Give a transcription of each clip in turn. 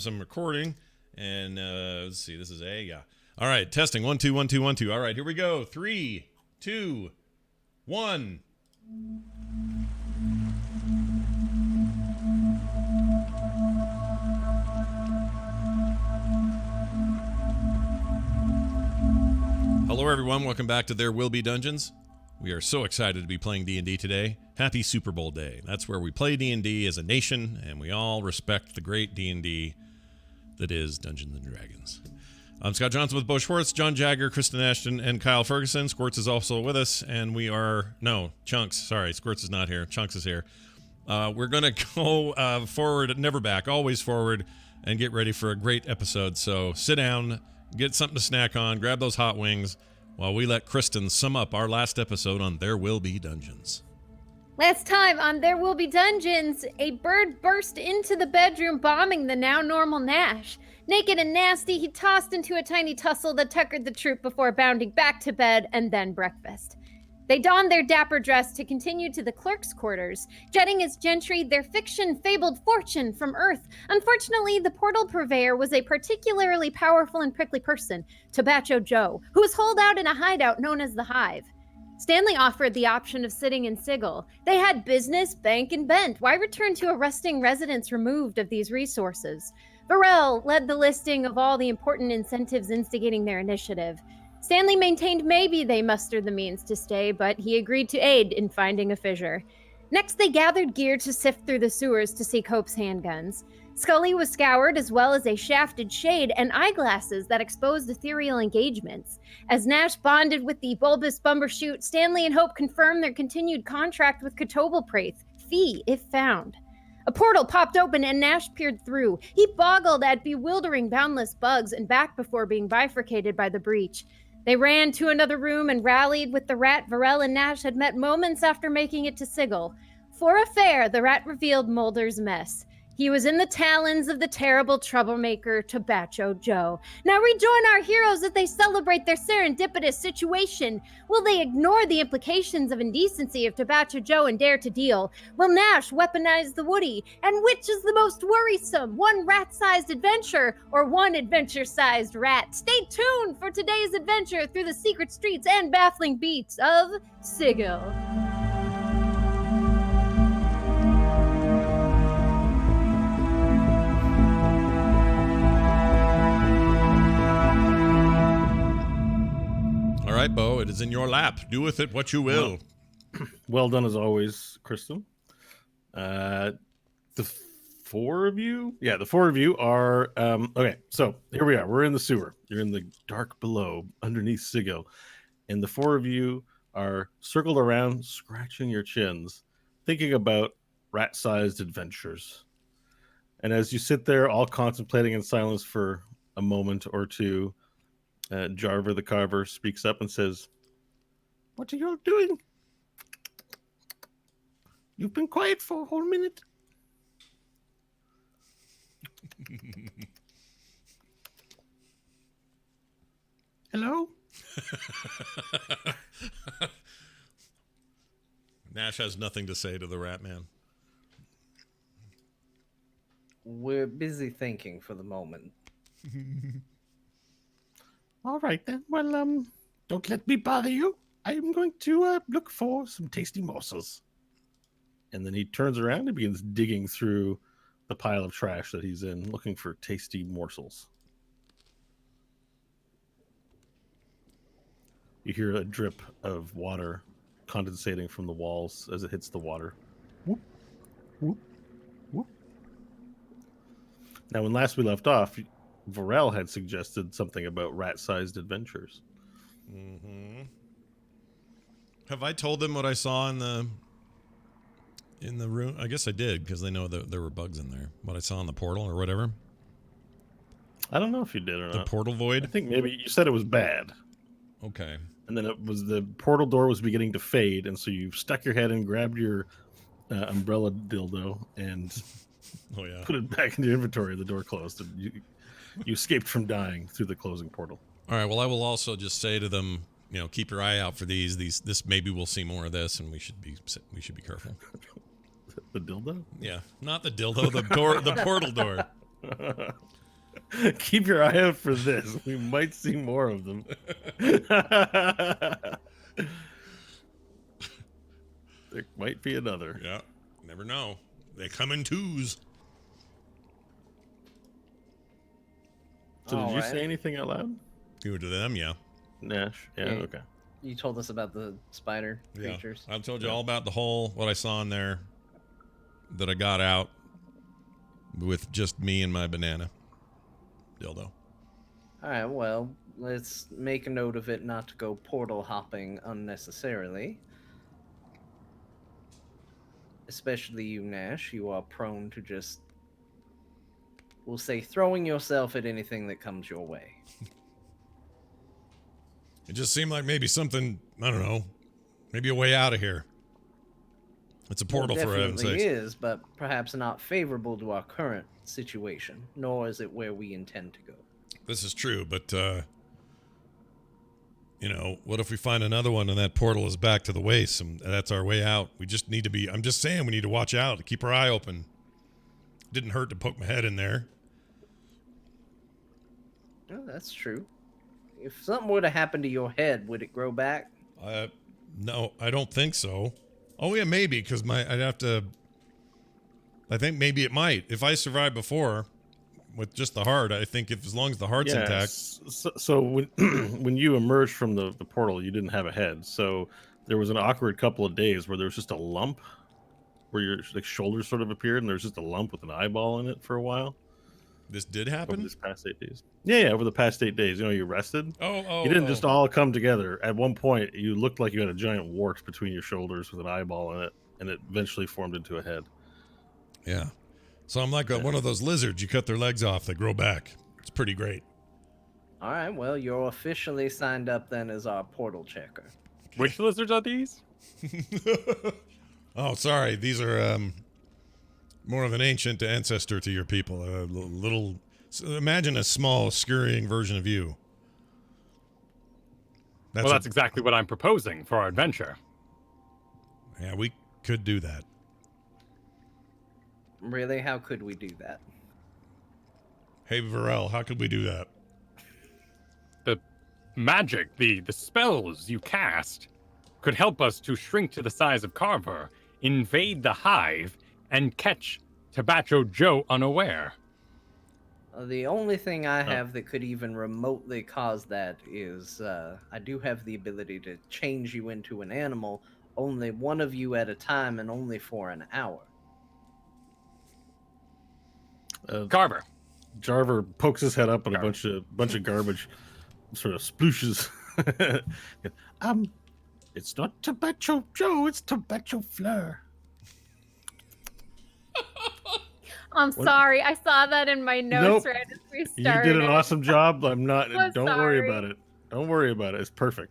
some recording, and let's see, this is A, yeah. All right, testing, 1 2 1 2 1 2. All right, here we go. 3, 2, 1. Hello, everyone. Welcome back to There Will Be Dungeons. We are so excited to be playing D&D today. Happy Super Bowl Day. That's where we play D&D as a nation, and we all respect the great D&D that is Dungeons & Dragons. I'm Scott Johnson with Bo Schwartz, John Jagger, Kristen Ashton, and Kyle Ferguson. Squirts is also with us, and we are... No, Chunks. Sorry, Squirts is not here. Chunks is here. We're going to go forward, never back, always forward, and get ready for a great episode. So sit down, get something to snack on, grab those hot wings, while we let Kristen sum up our last episode on There Will Be Dungeons. Last time on There Will Be Dungeons, a bird burst into the bedroom, bombing the now normal Nash. Naked and nasty, he tossed into a tiny tussle that tuckered the troop before bounding back to bed and then breakfast. They donned their dapper dress to continue to the clerk's quarters, jetting as gentry their fiction-fabled fortune from Earth. Unfortunately, the portal purveyor was a particularly powerful and prickly person, Tabacco Joe, who was holed out in a hideout known as the Hive. Stanley offered the option of sitting in Sigil. They had business, bank, and bent. Why return to a rusting residence removed of these resources? Varel led the listing of all the important incentives instigating their initiative. Stanley maintained maybe they mustered the means to stay, but he agreed to aid in finding a fissure. Next, they gathered gear to sift through the sewers to seek Hope's handguns. Scully was scoured, as well as a shafted shade and eyeglasses that exposed ethereal engagements. As Nash bonded with the bulbous bumbershoot, Stanley and Hope confirmed their continued contract with Kotobalpraith, fee if found. A portal popped open and Nash peered through. He boggled at bewildering boundless bugs and back before being bifurcated by the breach. They ran to another room and rallied with the rat Varel and Nash had met moments after making it to Sigil. For a fair, the rat revealed Mulder's mess. He was in the talons of the terrible troublemaker, Tabacco Joe. Now rejoin our heroes as they celebrate their serendipitous situation. Will they ignore the implications of indecency of Tabacco Joe and dare to deal? Will Nash weaponize the Woody? And which is the most worrisome, one rat-sized adventure or one adventure-sized rat? Stay tuned for today's adventure through the secret streets and baffling beats of Sigil. All right, Bo, it is in your lap. Do with it what you will. Well done as always, Kristen. The four of you are okay. So here we are. We're in the sewer. You're in the dark below, underneath Sigil, and the four of you are circled around, scratching your chins, thinking about rat-sized adventures. And as you sit there, all contemplating in silence for a moment or two, Jarver the Carver speaks up and says, "What are you all doing? You've been quiet for a whole minute." Hello? Nash has nothing to say to the rat man. We're busy thinking for the moment. All right then. Well, don't let me bother you. I am going to look for some tasty morsels. And then he turns around and begins digging through the pile of trash that he's in, looking for tasty morsels. You hear a drip of water condensating from the walls as it hits the water. Whoop, whoop, whoop. Now, when last we left off, Varel had suggested something about rat-sized adventures. Mm-hmm. Have I told them what I saw in the room? I guess I did, because they know that there were bugs in there. What I saw in the portal or whatever. I don't know if you did or not. The portal void? I think maybe you said it was bad. Okay. And then it was the portal door was beginning to fade, and so you stuck your head and grabbed your umbrella dildo and put it back into your inventory. The door closed, and you escaped from dying through the closing portal. All right. Well, I will also just say to them, keep your eye out for these. This maybe we'll see more of this, and we should be careful. The dildo? Yeah, not the dildo. The door. The portal door. Keep your eye out for this. We might see more of them. There might be another. Yeah, never know. They come in twos. So did you Alright. say anything out loud? You were to them, yeah. Nash? Yeah, Yeah. okay. You told us about the spider Yeah. creatures. I told you all about the hole, what I saw in there that I got out with just me and my banana dildo. Alright, well, let's make a note of it not to go portal hopping unnecessarily. Especially you, Nash. You are prone to just, we'll say, throwing yourself at anything that comes your way. It just seemed like maybe something, I don't know, maybe a way out of here. It's a portal, Well, for heaven's definitely sakes. is, but perhaps not favorable to our current situation, nor is it where we intend to go. This is true, but, you know, what if we find another one and that portal is back to the waste and that's our way out? We just need to be, I'm just saying we need to watch out, keep our eye open. Didn't hurt to poke my head in there. Oh, that's true. If something were to happen to your head, would it grow back? No, I don't think so. Oh yeah, maybe, because I'd have to, I think maybe it might. If I survived before with just the heart, I think if as long as the heart's intact. So when when you emerged from the portal, you didn't have a head. So there was an awkward couple of days where there was just a lump where your like shoulders sort of appeared, and there was just a lump with an eyeball in it for a while. This did Over happen? this past 8 days. Yeah, over the past 8 days. You know, you rested. Oh. You didn't just all come together. At one point, you looked like you had a giant wart between your shoulders with an eyeball in it, and it eventually formed into a head. Yeah. So I'm like one of those lizards. You cut their legs off, they grow back. It's pretty great. All right, well, you're officially signed up then as our portal checker. Which lizards are these? Oh, sorry. These are more of an ancient ancestor to your people. A little. Imagine a small, scurrying version of you. That's exactly what I'm proposing for our adventure. Yeah, we could do that. Really? How could we do that? Hey, Varel, how could we do that? The magic, the spells you cast could help us to shrink to the size of Carver, invade the Hive, and catch Tabacco Joe unaware. The only thing I have that could even remotely cause that is I do have the ability to change you into an animal, only one of you at a time and only for an hour. Carver. Jarver pokes his head up and a bunch of garbage sort of splooshes. It's not Tabacco Joe, it's Tabacco Fleur. I'm sorry. I saw that in my notes Nope. right as we You started. did an awesome job. I'm not. I'm Don't worry sorry. about it. Don't worry about it. It's perfect.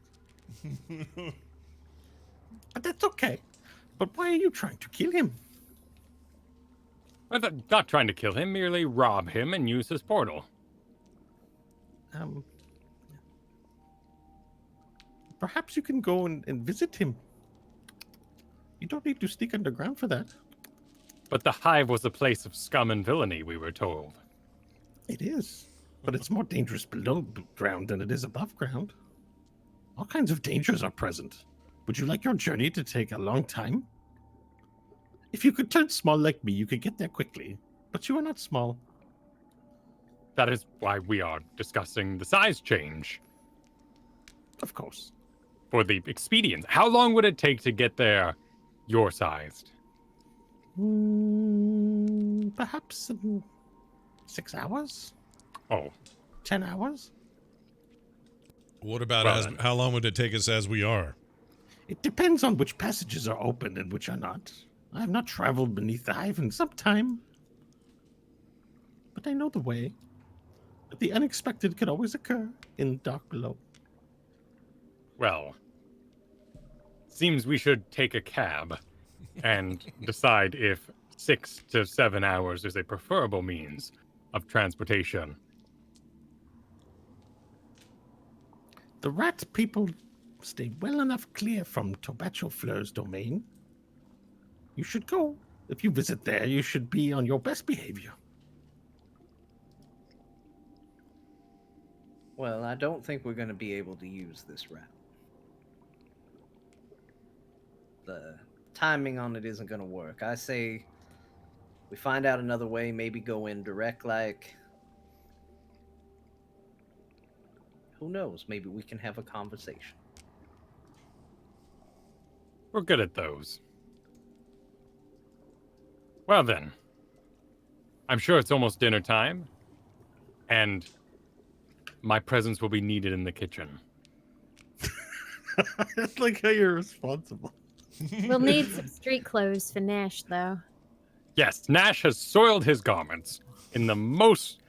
But that's okay. But why are you trying to kill him? I'm not trying to kill him, merely rob him and use his portal. Perhaps you can go and visit him. You don't need to sneak underground for that. But the Hive was a place of scum and villainy, we were told. It is. But it's more dangerous below ground than it is above ground. All kinds of dangers are present. Would you like your journey to take a long time? If you could turn small like me, you could get there quickly. But you are not small. That is why we are discussing the size change. Of course. For the expedience. How long would it take to get there your sized? Perhaps 6 hours? Oh. 10 hours? What about Well, then. how long would it take us as we are? It depends on which passages are open and which are not. I have not traveled beneath the Hive in some time. But I know the way. But the unexpected could always occur in the dark below. Well, seems we should take a cab and decide if 6 to 7 hours is a preferable means of transportation. The rat people stay well enough clear from Tabacco Fleur's domain. You should go. If you visit there, you should be on your best behavior. Well, I don't think we're going to be able to use this route. The timing on it isn't going to work. I say we find out another way, maybe go in direct like... Who knows? Maybe we can have a conversation. We're good at those. Well then, I'm sure it's almost dinner time, and my presence will be needed in the kitchen. I like how you're responsible. We'll need some street clothes for Nash, though. Yes, Nash has soiled his garments in the most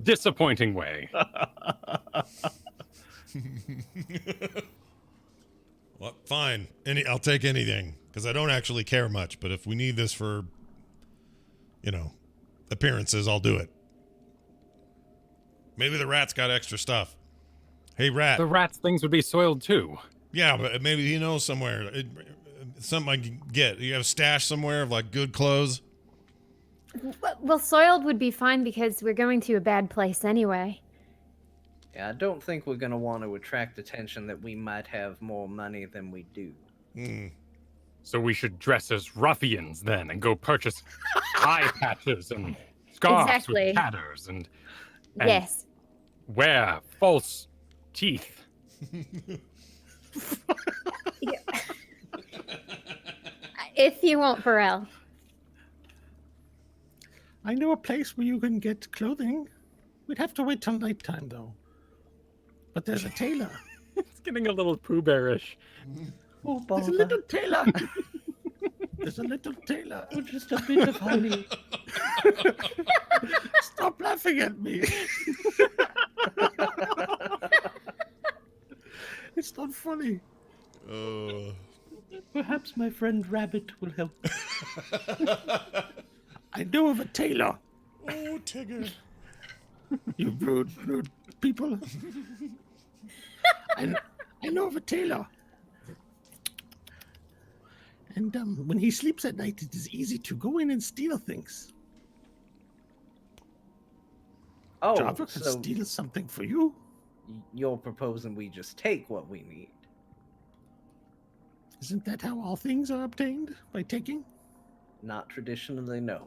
disappointing way. Well, fine. I'll take anything because I don't actually care much. But if we need this for, appearances, I'll do it. Maybe the rat's got extra stuff. Hey, rat. The rat's things would be soiled too. Yeah, but maybe he knows somewhere. Something I can get. You have a stash somewhere of like good clothes? Well, soiled would be fine because we're going to a bad place anyway. Yeah, I don't think we're going to want to attract attention that we might have more money than we do. So we should dress as ruffians then and go purchase eye patches and scarves Exactly. with tatters and Yes. wear false teeth. If you want, Pharrell. I know a place where you can get clothing. We'd have to wait till nighttime, though. But there's a tailor. It's getting a little Pooh Bearish. Oh, There's a little tailor. There's a little tailor. Oh, just a bit of honey. Stop laughing at me. It's not funny. Perhaps my friend Rabbit will help. I know of a tailor. Oh, Tigger. You rude people. I know of a tailor. And when he sleeps at night, it is easy to go in and steal things. Oh, Java could so steal something for you. you're proposing we just take what we need? Isn't that how all things are obtained? By taking? Not traditionally, no.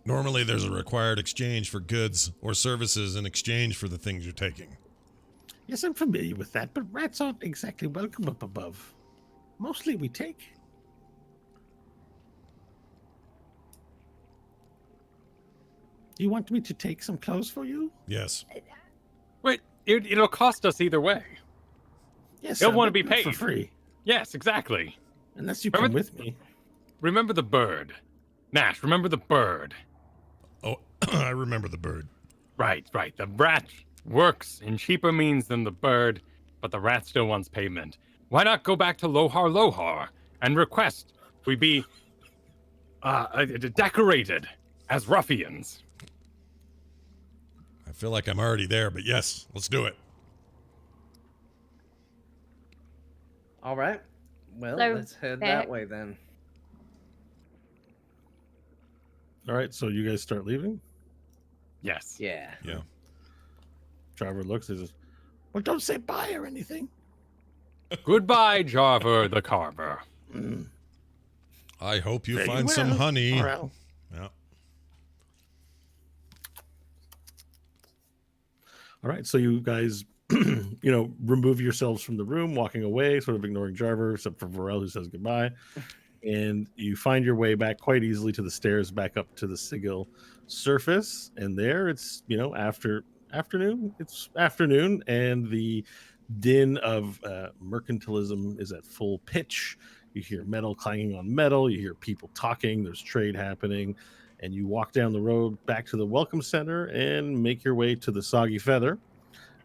Normally, there's a required exchange for goods or services in exchange for the things you're taking. Yes, I'm familiar with that, but rats aren't exactly welcome up above. Mostly we take. You want me to take some clothes for you? Yes. Wait, it'll cost us either way. Yes, They'll sir, want to but be not for paid. free. Yes, exactly. Unless you Remember come with me. Remember the bird. Nash, remember the bird. Oh, I remember the bird. Right. The rat works in cheaper means than the bird, but the rat still wants payment. Why not go back to Lohar and request we be decorated as ruffians? I feel like I'm already there, but yes, let's do it. All right. Well, So, let's head back. that way then. All right, so you guys start leaving? Yes. Yeah. Yeah. Driver looks and says, well, don't say bye or anything. Goodbye, Jarver the Carver. I hope you Very find some well, honey. Morel. Yeah. All right, so you guys, remove yourselves from the room, walking away, sort of ignoring Jarver, except for Varel, who says goodbye. And you find your way back quite easily to the stairs, back up to the Sigil surface. And there it's, afternoon. It's afternoon, and the din of mercantilism is at full pitch. You hear metal clanging on metal. You hear people talking. There's trade happening. And you walk down the road back to the Welcome Center and make your way to the Soggy Feather.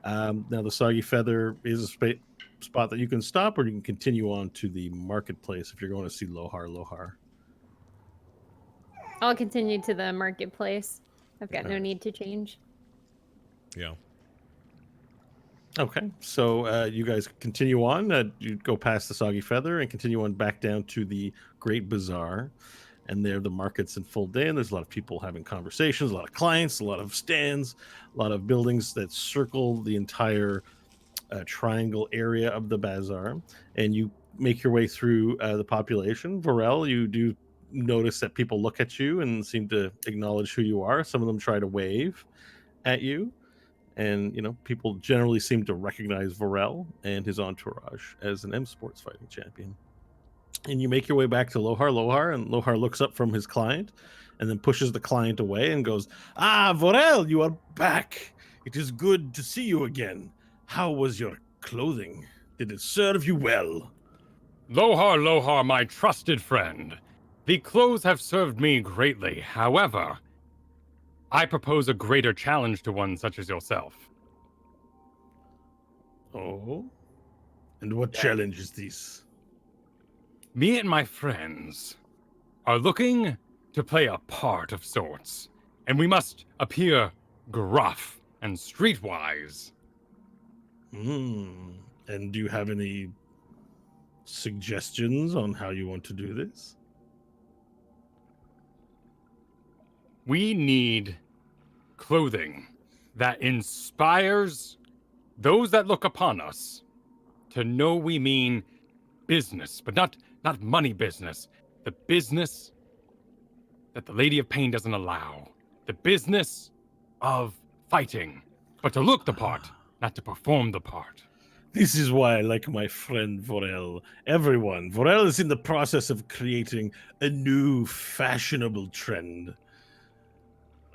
Now, the Soggy Feather is a spot that you can stop, or you can continue on to the marketplace if you're going to see Lohar. I'll continue to the marketplace. I've got no Alright. need to change. Yeah. Okay, so you guys continue on. You go past the Soggy Feather and continue on back down to the Great Bazaar. and there the market's in full day, and there's a lot of people having conversations, a lot of clients, a lot of stands, a lot of buildings that circle the entire triangle area of the bazaar, and you make your way through the population. Vorel, you do notice that people look at you and seem to acknowledge who you are. Some of them try to wave at you, and people generally seem to recognize Vorel and his entourage as an M Sports fighting champion. And you make your way back to Lohar, and Lohar looks up from his client and then pushes the client away and goes, "Ah, Vorel, you are back. It is good to see you again. How was your clothing? Did it serve you well?" Lohar, my trusted friend. The clothes have served me greatly. However, I propose a greater challenge to one such as yourself. Oh? And what challenge is this? Me and my friends are looking to play a part of sorts, and we must appear gruff and streetwise. And do you have any suggestions on how you want to do this? We need clothing that inspires those that look upon us to know we mean business, but not money business. The business that the Lady of Pain doesn't allow. The business of fighting, but to look the part, not to perform the part. This is why I like my friend Vorel. Vorel is in the process of creating a new fashionable trend.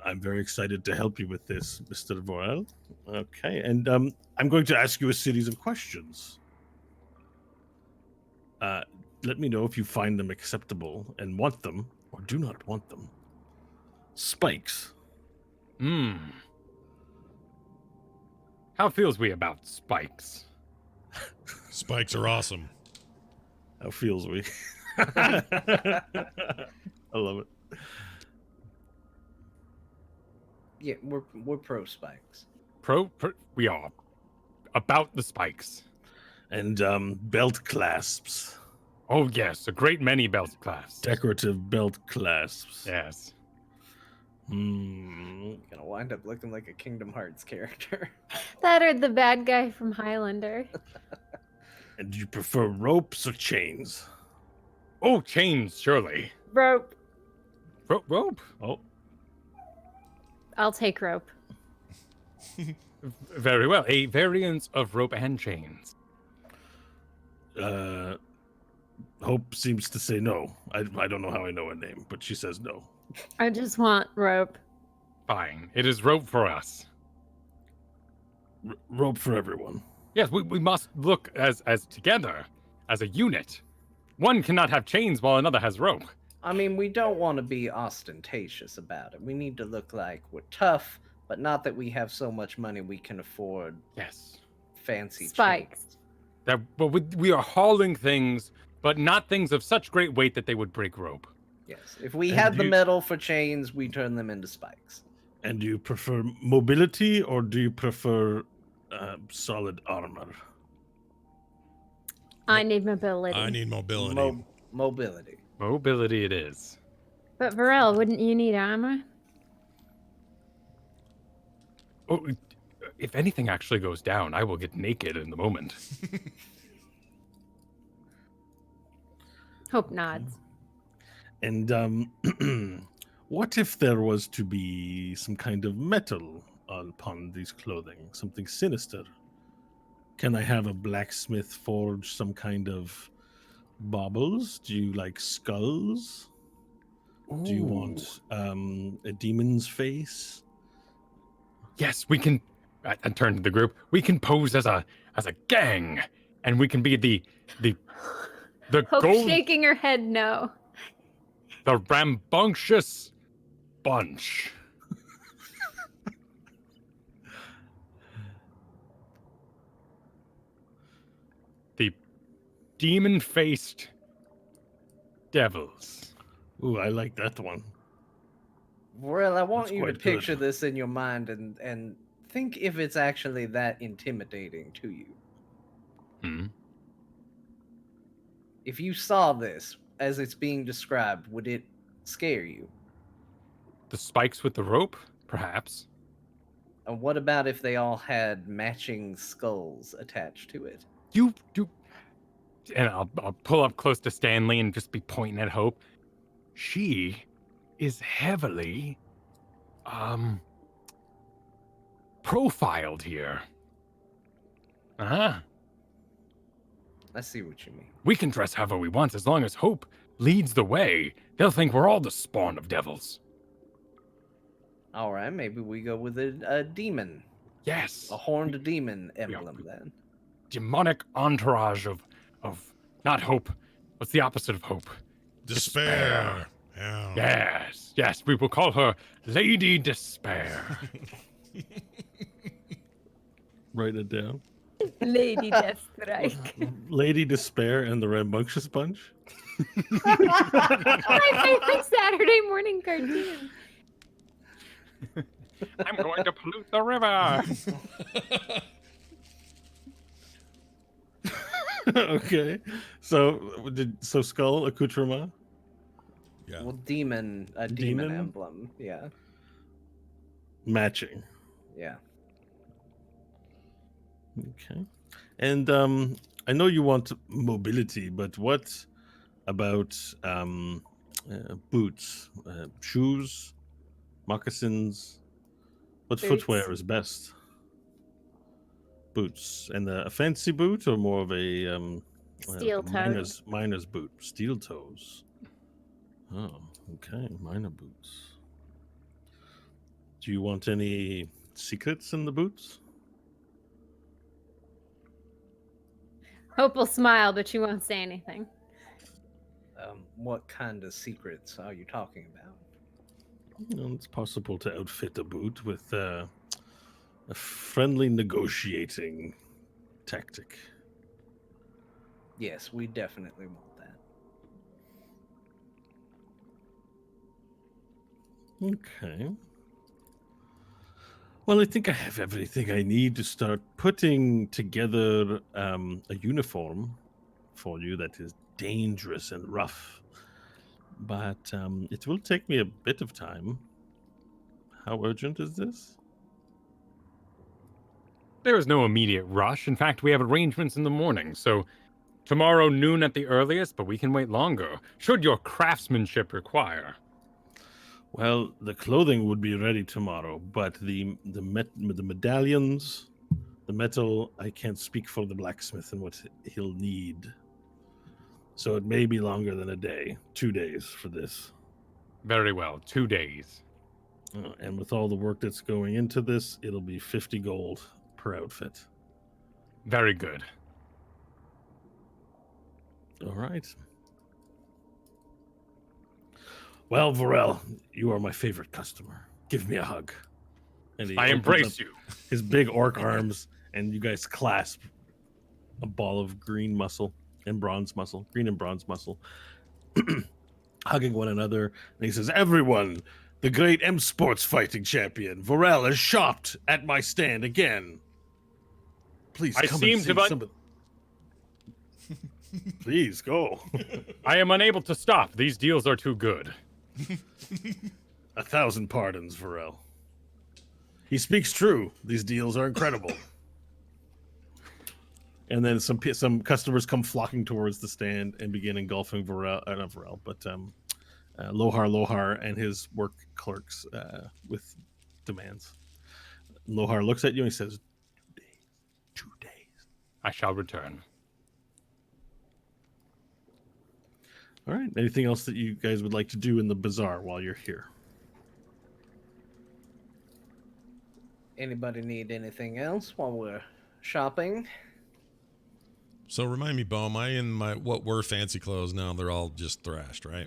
I'm very excited to help you with this, Mr. Vorel. Okay, and I'm going to ask you a series of questions. Let me know if you find them acceptable and want them, or do not want them. Spikes. How feels we about spikes? Spikes are awesome. How feels we? I love it. Yeah, we're pro spikes. We are about the spikes. And belt clasps. Oh yes, a great many belt clasps. Decorative belt clasps. Yes. Gonna wind up looking like a Kingdom Hearts character. That or the bad guy from Highlander. And do you prefer ropes or chains? Oh, chains, surely. Rope. Rope? Oh. I'll take rope. Very well. A variance of rope and chains. Hope seems to say no. I don't know how I know her name, but she says no. I just want rope. Fine. It is rope for us. Rope for everyone. Yes, we must look as together, as a unit. One cannot have chains while another has rope. I mean, we don't want to be ostentatious about it. We need to look like we're tough, but not that we have so much money we can afford Yes. fancy Spikes. chains. But we are hauling things, but not things of such great weight that they would break rope. Yes, if we And had the you- metal for chains, we turn them into spikes. And do you prefer mobility or do you prefer solid armor? I need mobility. I need mobility. Mobility. Mobility it is. But Varel, wouldn't you need armor? Oh, if anything actually goes down, I will get naked in the moment. Hope nods. And what if there was to be some kind of metal upon these clothing, something sinister? Can I have a blacksmith forge some kind of baubles? Do you like skulls? Do you want a demon's face? Yes, we can. I turn to the group. We can pose as a gang, and we can be the Hope gold, shaking her head no. the rambunctious bunch. The demon-faced devils. Ooh, I like that one. Well, I want That's you to quite good. picture this in your mind and think if it's actually that intimidating to you. Hmm. If you saw this as it's being described, would it scare you. The spikes with the rope, perhaps. And what about if they all had matching skulls attached to it? You. And I'll pull up close to Stanley and just be pointing at Hope. She is heavily, profiled here. Uh-huh. I see what you mean. We can dress however we want as long as Hope leads the way. They'll think we're all the spawn of devils. All right, maybe we go with a demon, Yes. a horned demon emblem then. Demonic entourage of not hope. What's the opposite of hope? Despair. Yeah. Yes, we will call her Lady Despair. Write it down. Lady Deathstrike. Lady Despair and the Rambunctious Bunch. My favorite Saturday morning cartoon. I'm going to pollute the river. Okay. So skull accoutrement. Yeah. Well, demon Demon? emblem. Yeah, Matching. yeah. Okay. And I know you want mobility, but what about boots, shoes, moccasins? What Boots. footwear is best? Boots. And a fancy boot or more of a Steel toes. miner's boot? Steel toes. Oh, okay. Miner boots. Do you want any secrets in the boots? Hope will smile, but she won't say anything. What kind of secrets are you talking about? It's possible to outfit a boot with a friendly negotiating tactic. Yes, we definitely want that. Okay. Well, I think I have everything I need to start putting together a uniform for you that is dangerous and rough. But it will take me a bit of time. How urgent is this? There is no immediate rush. In fact, we have arrangements in the morning, so tomorrow noon at the earliest, but we can wait longer, should your craftsmanship require. Well, the clothing would be ready tomorrow, but the medallions, the metal, I can't speak for the blacksmith and what he'll need. So it may be longer than a day, 2 days for this. Very well, 2 days. And with all the work that's going into this, it'll be 50 gold per outfit. Very good. All right. Well, Varel, you are my favorite customer. Give me a hug. And he I opens embrace up you. his big orc arms, and you guys clasp a ball of green muscle and bronze muscle, green and bronze muscle, hugging one another. And he says, "Everyone, the great M Sports fighting champion, Varel, is shopped at my stand again. Please I come seem and see to some of Please go. I am unable to stop. These deals are too good. 1,000 pardons, Varel. He speaks true. These deals are incredible." And then some customers come flocking towards the stand and begin engulfing Varel, not Varel, but Lohar and his work clerks with demands. Lohar looks at you and he says, 2 days. I shall return. All right. Anything else that you guys would like to do in the bazaar while you're here? Anybody need anything else while we're shopping? So remind me, Bo, am I in what were fancy clothes now? They're all just thrashed, right?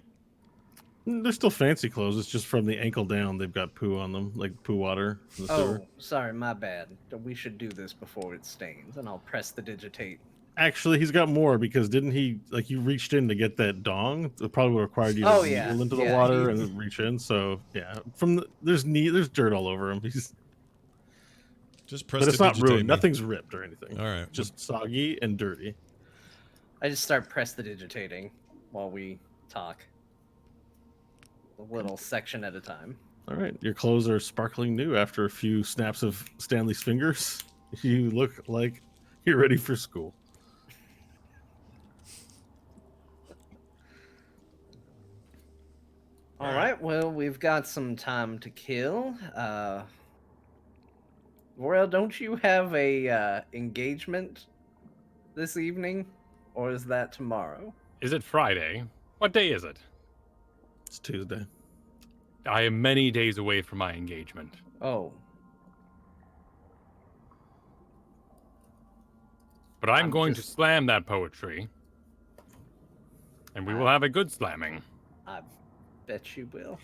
They're still fancy clothes. It's just from the ankle down. They've got poo on them, like poo water from the sewer. Oh, sorry, my bad. We should do this before it stains, and I'll press the digitate. Actually, he's got more because didn't he, like, you reached in to get that dong? It probably required you to kneel into the water and reach in. So, yeah, there's dirt all over him. Just press but it's not ruined. me. Nothing's ripped or anything. All right. Just soggy and dirty. I just start press the digitating while we talk. a little section at a time. All right, your clothes are sparkling new after a few snaps of Stanley's fingers. You look like you're ready for school. All right, well, we've got some time to kill. Royal, don't you have a engagement this evening? Or is that tomorrow? Is it Friday? What day is it? It's Tuesday. I am many days away from my engagement. Oh. But I'm I'm going just- to slam that poetry. And we will have a good slamming. I bet you will.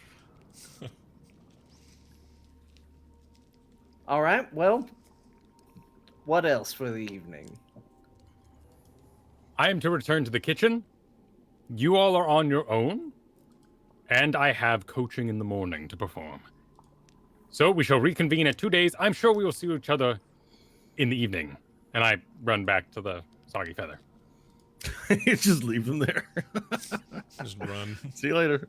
All right, well, what else for the evening? I am to return to the kitchen. You all are on your own. And I have coaching in the morning to perform. So we shall reconvene at 2 days. I'm sure we will see each other in the evening. And I run back to the soggy feather. You just leave them there. Just run. See you later.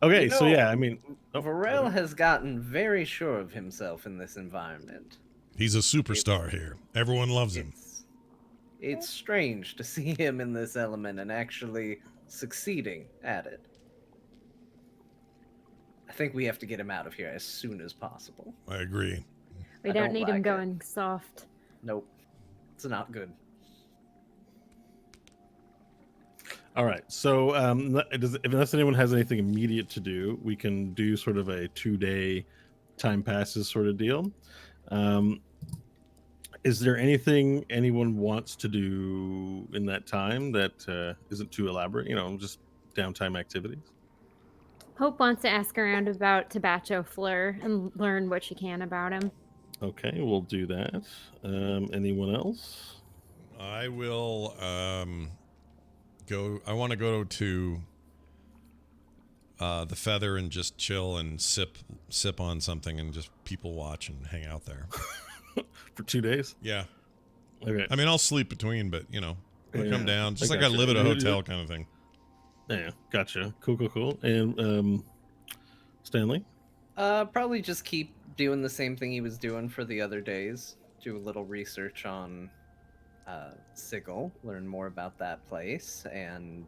Okay, You so know, yeah, I mean, Varel has gotten very sure of himself in this environment. He's a superstar here. Everyone loves him. It's strange to see him in this element and actually succeeding at it. I think we have to get him out of here as soon as possible. I agree. We I don't don't need like him it. going soft. Nope. It's not good. all right. So unless anyone has anything immediate to do, we can do sort of a 2-day time passes sort of deal. Is there anything anyone wants to do in that time that isn't too elaborate? You know, just downtime activities. Hope wants to ask around about Tabacho Fleur and learn what she can about him. Okay, we'll do that. Anyone else? I will go. I want to go to the feather and just chill and sip on something and just people watch and hang out there. For 2 days? Yeah. Okay. I mean, I'll sleep between, but you know, I'll Yeah, come down just I like I gotcha. live at a Yeah, hotel yeah. kind of thing. Yeah, gotcha. Cool. And Stanley? Probably just keep doing the same thing he was doing for the other days. Do a little research on Sigil, learn more about that place, and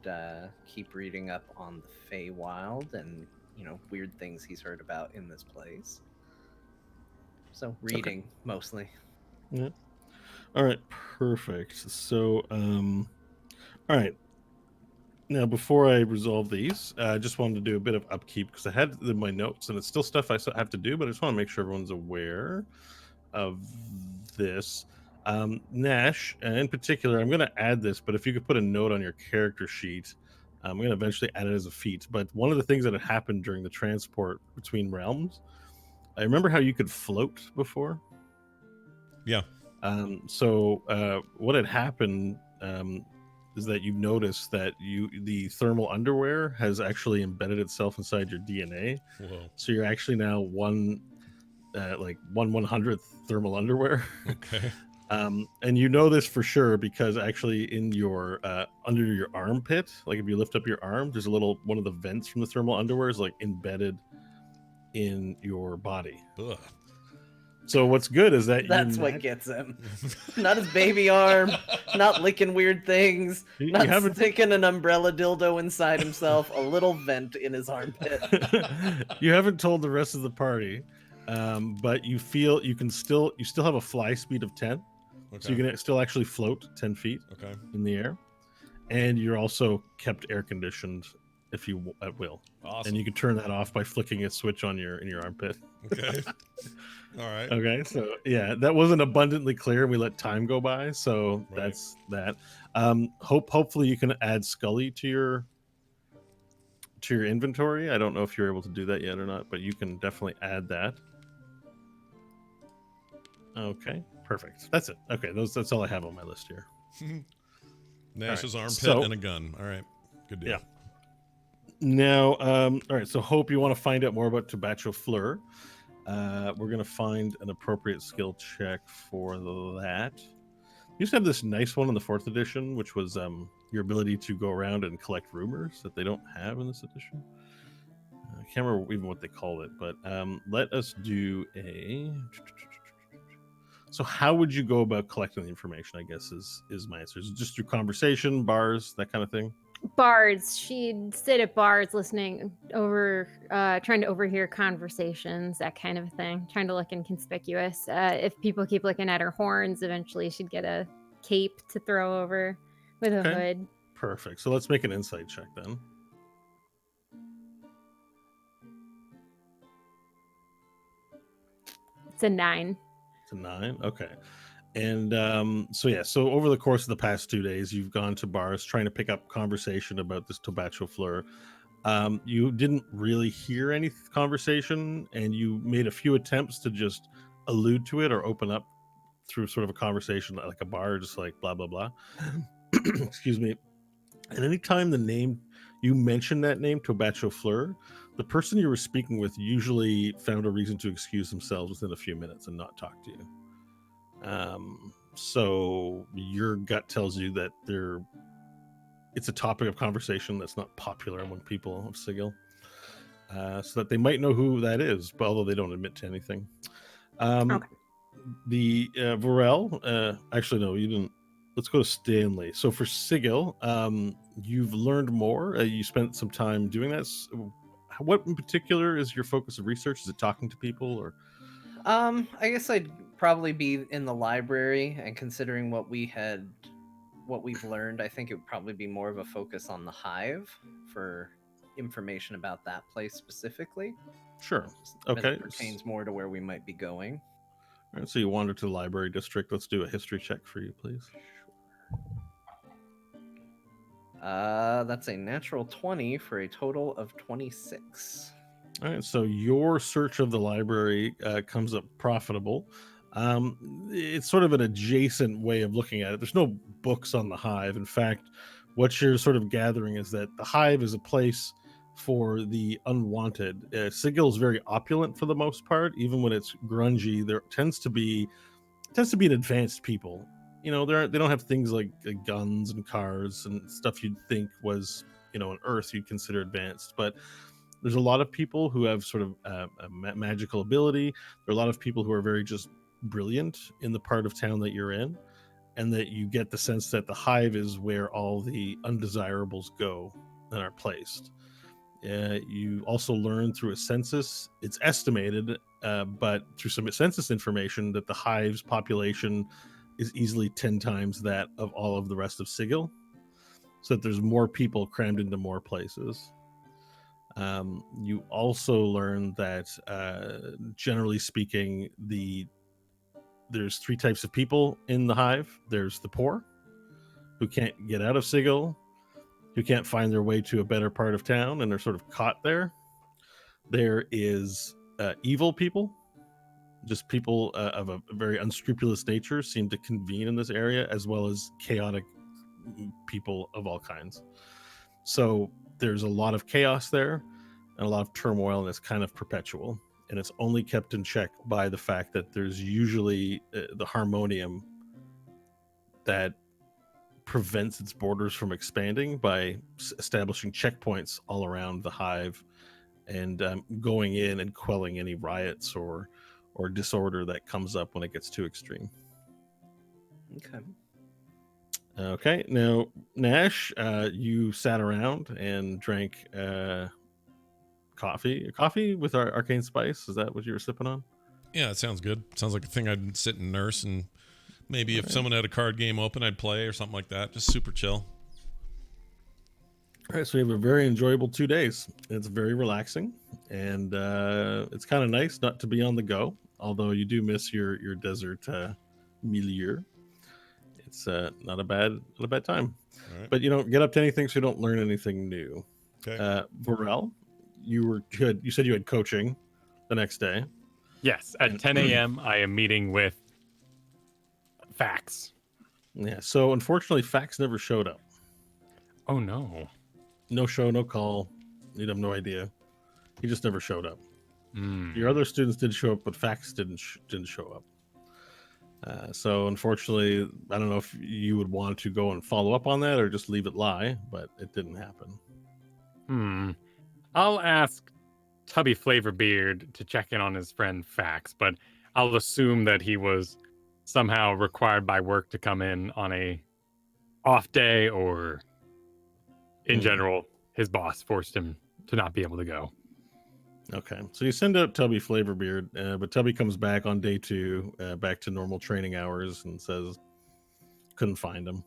keep reading up on the Feywild and, you know, weird things he's heard about in this place. So reading mostly. Yeah. All right, perfect. So, all right. Now, before I resolve these, I just wanted to do a bit of upkeep because I had in my notes, and it's still stuff I have to do, but I just want to make sure everyone's aware of this. Nash, in particular, I'm going to add this, but if you could put a note on your character sheet, I'm going to eventually add it as a feat. But one of the things that had happened during the transport between realms, I remember how you could float before. Yeah. So what had happened is that you noticed that the thermal underwear has actually embedded itself inside your DNA. Whoa. So you're actually now one 1/100th thermal underwear. Okay. And you know this for sure because actually in your under your armpit, like if you lift up your arm, there's a little one of the vents from the thermal underwear is like embedded in your body. Ugh. So what's good is that That's what gets him. Not his baby arm, not licking weird things, You not haven't- sticking an umbrella dildo inside himself, a little vent in his armpit. You haven't told the rest of the party, but you feel you still have a fly speed of 10, Okay. so you can still actually float 10 feet Okay. in the air, and you're also kept air conditioned if you will, Awesome. and you can turn that off by flicking a switch on in your armpit. Okay. All right. Okay, so yeah, that wasn't abundantly clear, and we let time go by, so Right. that's that. Hopefully you can add Scully to your inventory. I don't know if you're able to do that yet or not, but you can definitely add that. Okay, perfect. That's it. Okay, that's all I have on my list here. Nash's armpit so- and a gun. All right. Good deal. Yeah. Now, all right. So, hope you want to find out more about Tabacho Fleur. We're gonna find an appropriate skill check for that. used to have this nice one in the 4th edition, which was your ability to go around and collect rumors that they don't have in this edition. I can't remember even what they called it, but let us do a. So, how would you go about collecting the information? I guess is my answer. Is it just through conversation, bars, that kind of thing? Bars. She'd sit at bars listening over, trying to overhear conversations, that kind of thing, trying to look inconspicuous. If people keep looking at her horns, eventually she'd get a cape to throw over with a hood. Perfect. So let's make an insight check then. It's a 9. It's a 9. Okay. And so over the course of the past 2 days, you've gone to bars trying to pick up conversation about this Tobacho Fleur. You didn't really hear any conversation, and you made a few attempts to just allude to it or open up through sort of a conversation like a bar, just like blah, blah, blah. Excuse me. And anytime you mentioned that name, Tobacho Fleur, the person you were speaking with usually found a reason to excuse themselves within a few minutes and not talk to you. So your gut tells you that it's a topic of conversation that's not popular among people of Sigil, so that they might know who that is, but although they don't admit to anything. Okay. The Varel, actually no, you didn't. Let's go to Stanley. So for Sigil, you've learned more. You spent some time doing that. What in particular is your focus of research? Is it talking to people or? I guess I'd probably be in the library, and considering what we've learned, I think it would probably be more of a focus on the Hive for information about that place specifically. Sure. As Okay. it pertains more to where we might be going. All right, so you wander to the library district. Let's do a history check for you, please. That's a natural 20 for a total of 26. All right, so your search of the library comes up profitable. It's sort of an adjacent way of looking at it. There's no books on the Hive. In fact, what you're sort of gathering is that the Hive is a place for the unwanted. Sigil is very opulent for the most part. Even when it's grungy, there tends to be an advanced people. You know, they don't have things like guns and cars and stuff you'd think was, on Earth you'd consider advanced, but there's a lot of people who have sort of a magical ability. There are a lot of people who are very just brilliant in the part of town that you're in, and that you get the sense that the Hive is where all the undesirables go and are placed. You also learn through a census, it's estimated, but through some census information, that the Hive's population is easily 10 times that of all of the rest of Sigil, so that there's more people crammed into more places. You also learn that, generally speaking, there's 3 types of people in the Hive. There's the poor, who can't get out of Sigil, who can't find their way to a better part of town, and they're sort of caught there. There is evil people, just people of a very unscrupulous nature seem to convene in this area, as well as chaotic people of all kinds. So there's a lot of chaos there and a lot of turmoil, and it's kind of perpetual, and it's only kept in check by the fact that there's usually the harmonium that prevents its borders from expanding by establishing checkpoints all around the Hive and going in and quelling any riots or disorder that comes up when it gets too extreme. Okay, now Nash, you sat around and drank coffee with our arcane spice. Is that what you were sipping on? Yeah, it sounds good. Sounds like a thing I'd sit and nurse, and maybe if someone had a card game open, I'd play or something like that. Just super chill. All right, so we have a very enjoyable 2 days. It's very relaxing, and it's kind of nice not to be on the go, although you do miss your desert milieu. It's not a bad time. Right. But you don't get up to anything, so you don't learn anything new. Okay. Varel, you said you had coaching the next day. Yes, at 10 a.m. I am meeting with Fax. Yeah, so unfortunately, Fax never showed up. Oh no. No show, no call. You'd have no idea. He just never showed up. Mm. Your other students did show up, but Fax didn't show up. So unfortunately, I don't know if you would want to go and follow up on that or just leave it lie, but it didn't happen. I'll ask Tubby Flavorbeard to check in on his friend Fax, but I'll assume that he was somehow required by work to come in on a off day, or in general, his boss forced him to not be able to go. Okay, so you send out Tubby Flavorbeard, but Tubby comes back on day 2, back to normal training hours, and says couldn't find him.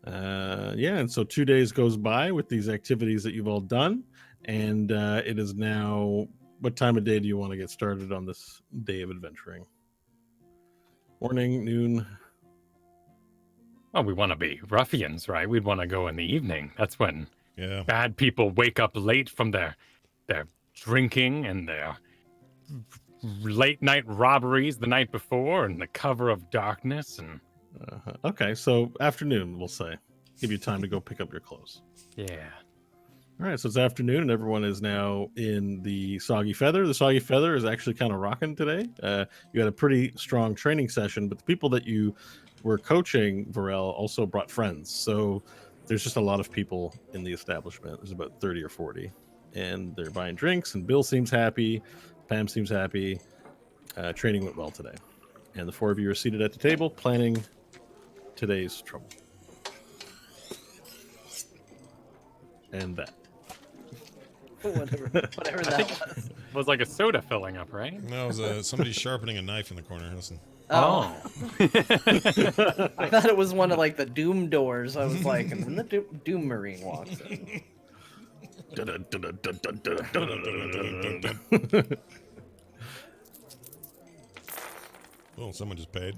Yeah, and so 2 days goes by with these activities that you've all done, and it is now, what time of day do you want to get started on this day of adventuring? Morning, noon? Well, we want to be ruffians, right? We'd want to go in the evening. That's when bad people wake up late from their drinking and their late night robberies the night before in the cover of darkness. And okay, so afternoon, we'll say. Give you time to go pick up your clothes. Yeah. All right, so it's afternoon, and everyone is now in the Soggy Feather. The Soggy Feather is actually kind of rocking today. You had a pretty strong training session, but the people that you were coaching, Varel, also brought friends. So there's just a lot of people in the establishment. There's about 30 or 40, and they're buying drinks, and Bill seems happy. Pam seems happy. Training went well today. And the 4 of you are seated at the table, planning today's trouble. And that. whatever that was like a soda filling up, right? No, it was somebody sharpening a knife in the corner. Listen. Oh. I thought it was one of like the Doom doors. I was like, and then the Doom Marine walks in. Well, someone just paid.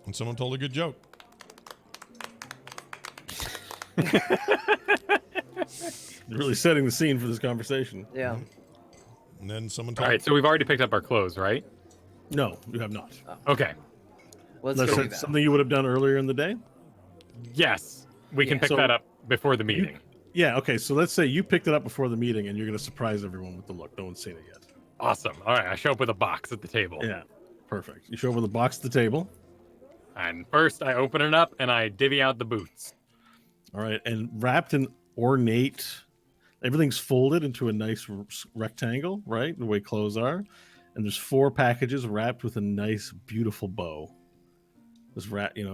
And someone told a good joke. You're really setting the scene for this conversation. Yeah. And then someone All told. right, so we've already picked up our clothes, right? No, you have not. Okay. Let's Unless go do it's that. something you would have done earlier in the day? Yes, we can Yeah. pick So- that up before the meeting. Yeah, okay, so let's say you picked it up before the meeting and you're going to surprise everyone with the look. No one's seen it yet. Awesome. All right, I show up with a box at the table. Yeah, perfect. You show over the box at the table. And first, I open it up and I divvy out the boots. All right, and wrapped in ornate, everything's folded into a nice rectangle, right? The way clothes are. And there's 4 packages wrapped with a nice, beautiful bow. This wrapped at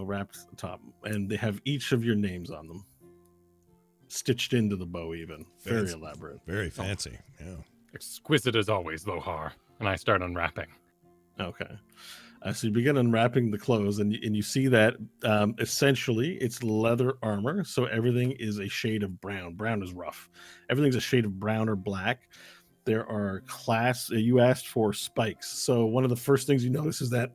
the top. And they have each of your names on them. Stitched into the bow, even. Very Fancy. elaborate. Very fancy. Yeah. Exquisite as always, Lohar. And I start unwrapping. Okay. So you begin unwrapping the clothes, and you see that essentially it's leather armor. So everything is a shade of brown. Brown is rough. Everything's a shade of brown or black. There are you asked for spikes. So one of the first things you notice is that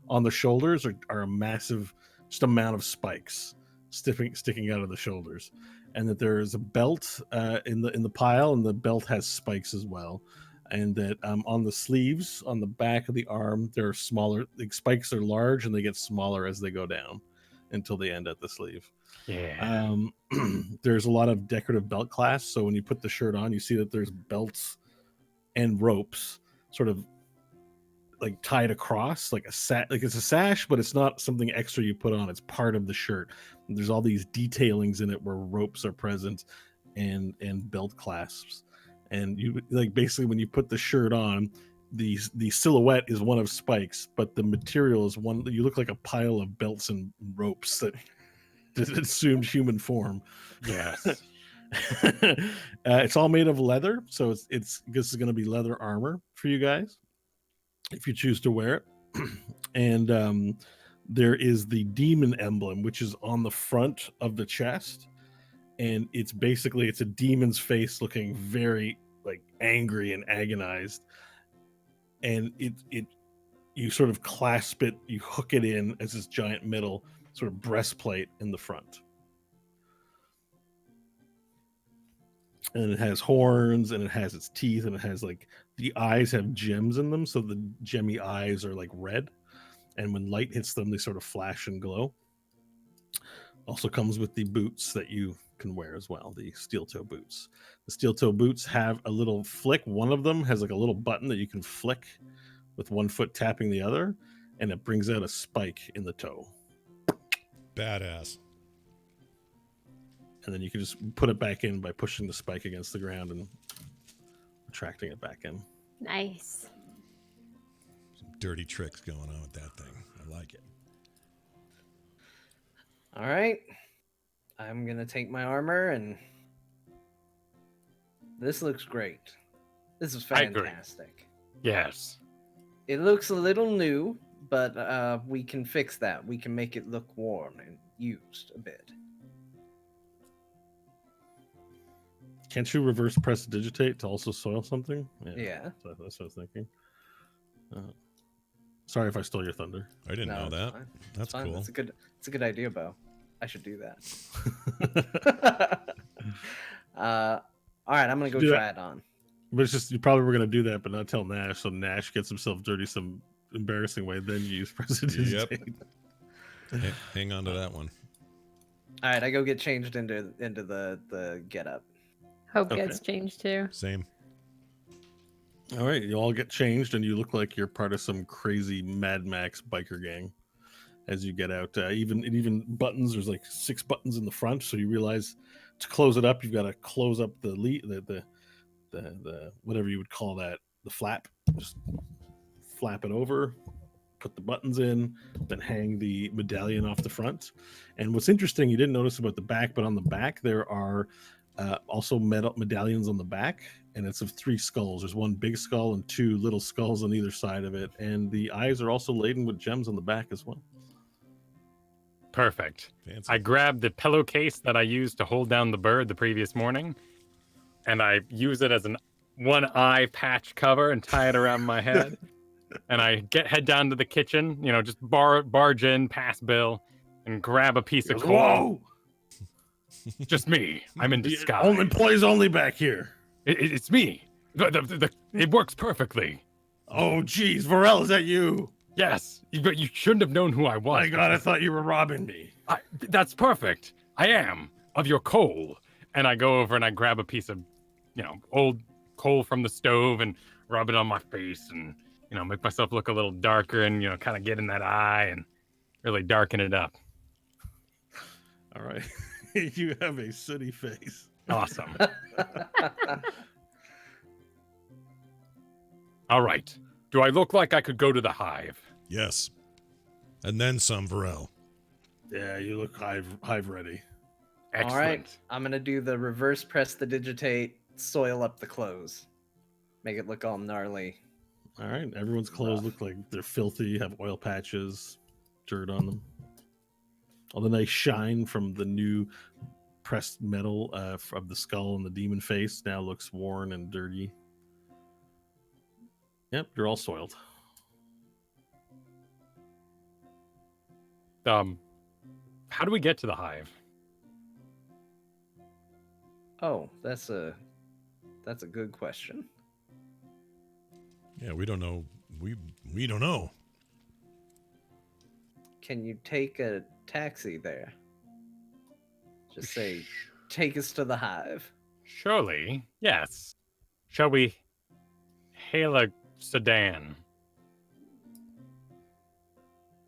on the shoulders are a massive just amount of spikes sticking out of the shoulders. And that there is a belt in the pile, and the belt has spikes as well. And that on the sleeves, on the back of the arm, they're smaller. The spikes are large, and they get smaller as they go down until they end at the sleeve. Yeah. There's a lot of decorative belt clasps. So when you put the shirt on, you see that there's belts and ropes sort of like tied across, like it's a sash, but it's not something extra you put on. It's part of the shirt. And there's all these detailings in it where ropes are present and belt clasps. And you like basically when you put the shirt on, the silhouette is one of spikes, but the material is one. You look like a pile of belts and ropes that assumed human form. Yes. It's all made of leather, so this is going to be leather armor for you guys if you choose to wear it. And there is the demon emblem, which is on the front of the chest. And it's a demon's face looking very like angry and agonized. And you sort of clasp it, you hook it in as this giant metal sort of breastplate in the front. And it has horns, and it has its teeth, and it has like the eyes have gems in them, so the gemmy eyes are like red. And when light hits them, they sort of flash and glow. Also comes with the boots that you can wear as well, the steel toe boots. The steel toe boots have a little flick. One of them has like a little button that you can flick with one foot tapping the other, and it brings out a spike in the toe. Badass. And then you can just put it back in by pushing the spike against the ground and retracting it back in. Nice. Some dirty tricks going on with that thing. I like it. All right. I'm going to take my armor, and this looks great. This is I agree. fantastic. Yes. It looks a little new, but we can fix that. We can make it look worn and used a bit. Can't you reverse press digitate to also soil something? Yeah. That's what I was thinking. Sorry if I stole your thunder. I didn't know it's that. fine. That's It's fine. cool. It's a good idea, Bo. I should do that. All right, I'm gonna go Do try that. it on. But it's just, you probably were going to do that, but not tell Nash. So Nash gets himself dirty some embarrassing way, then you use press digitate. Hang on to that one. All right, I go get changed into the get up. Hope Okay. gets changed too. Same. All right, you all get changed, and you look like you're part of some crazy Mad Max biker gang. As you get out, even buttons. There's like 6 buttons in the front, so you realize to close it up, you've got to close up the whatever you would call that, the flap. Just flap it over, put the buttons in, then hang the medallion off the front. And what's interesting, you didn't notice about the back, but on the back there are also metal medallions on the back, and it's of 3 skulls. There's 1 big skull and 2 little skulls on either side of it, and the eyes are also laden with gems on the back as well. Perfect. Fancy. I grabbed the pillowcase that I used to hold down the bird the previous morning, and I use it as an one eye patch cover and tie it around my head. And I head down to the kitchen, just barge in past Bill and grab a piece of coal. Whoa! Just me. I'm in disguise. Only employees only back here. It's me. It works perfectly. Oh, geez, Varel, is that you? Yes, but you shouldn't have known who I was. My God, I thought you were robbing me. That's perfect. I am of your coal. And I go over and I grab a piece of, old coal from the stove and rub it on my face and, make myself look a little darker and, kind of get in that eye and really darken it up. All right. You have a sooty face. Awesome. All right. Do I look like I could go to the Hive? Yes. And then some, Varel. Yeah, you look hive ready. Excellent. All right, I'm gonna do the reverse press the digitate, soil up the clothes, make it look all gnarly. All right, everyone's clothes look like they're filthy, have oil patches, dirt on them. All the nice shine from the new pressed metal of the skull and the demon face now looks worn and dirty. Yep, you're all soiled. How do we get to the Hive? Oh, that's a good question. Yeah, we don't know. We don't know. Can you take a taxi there? Just say, take us to the Hive. Surely, yes. Shall we hail a sedan?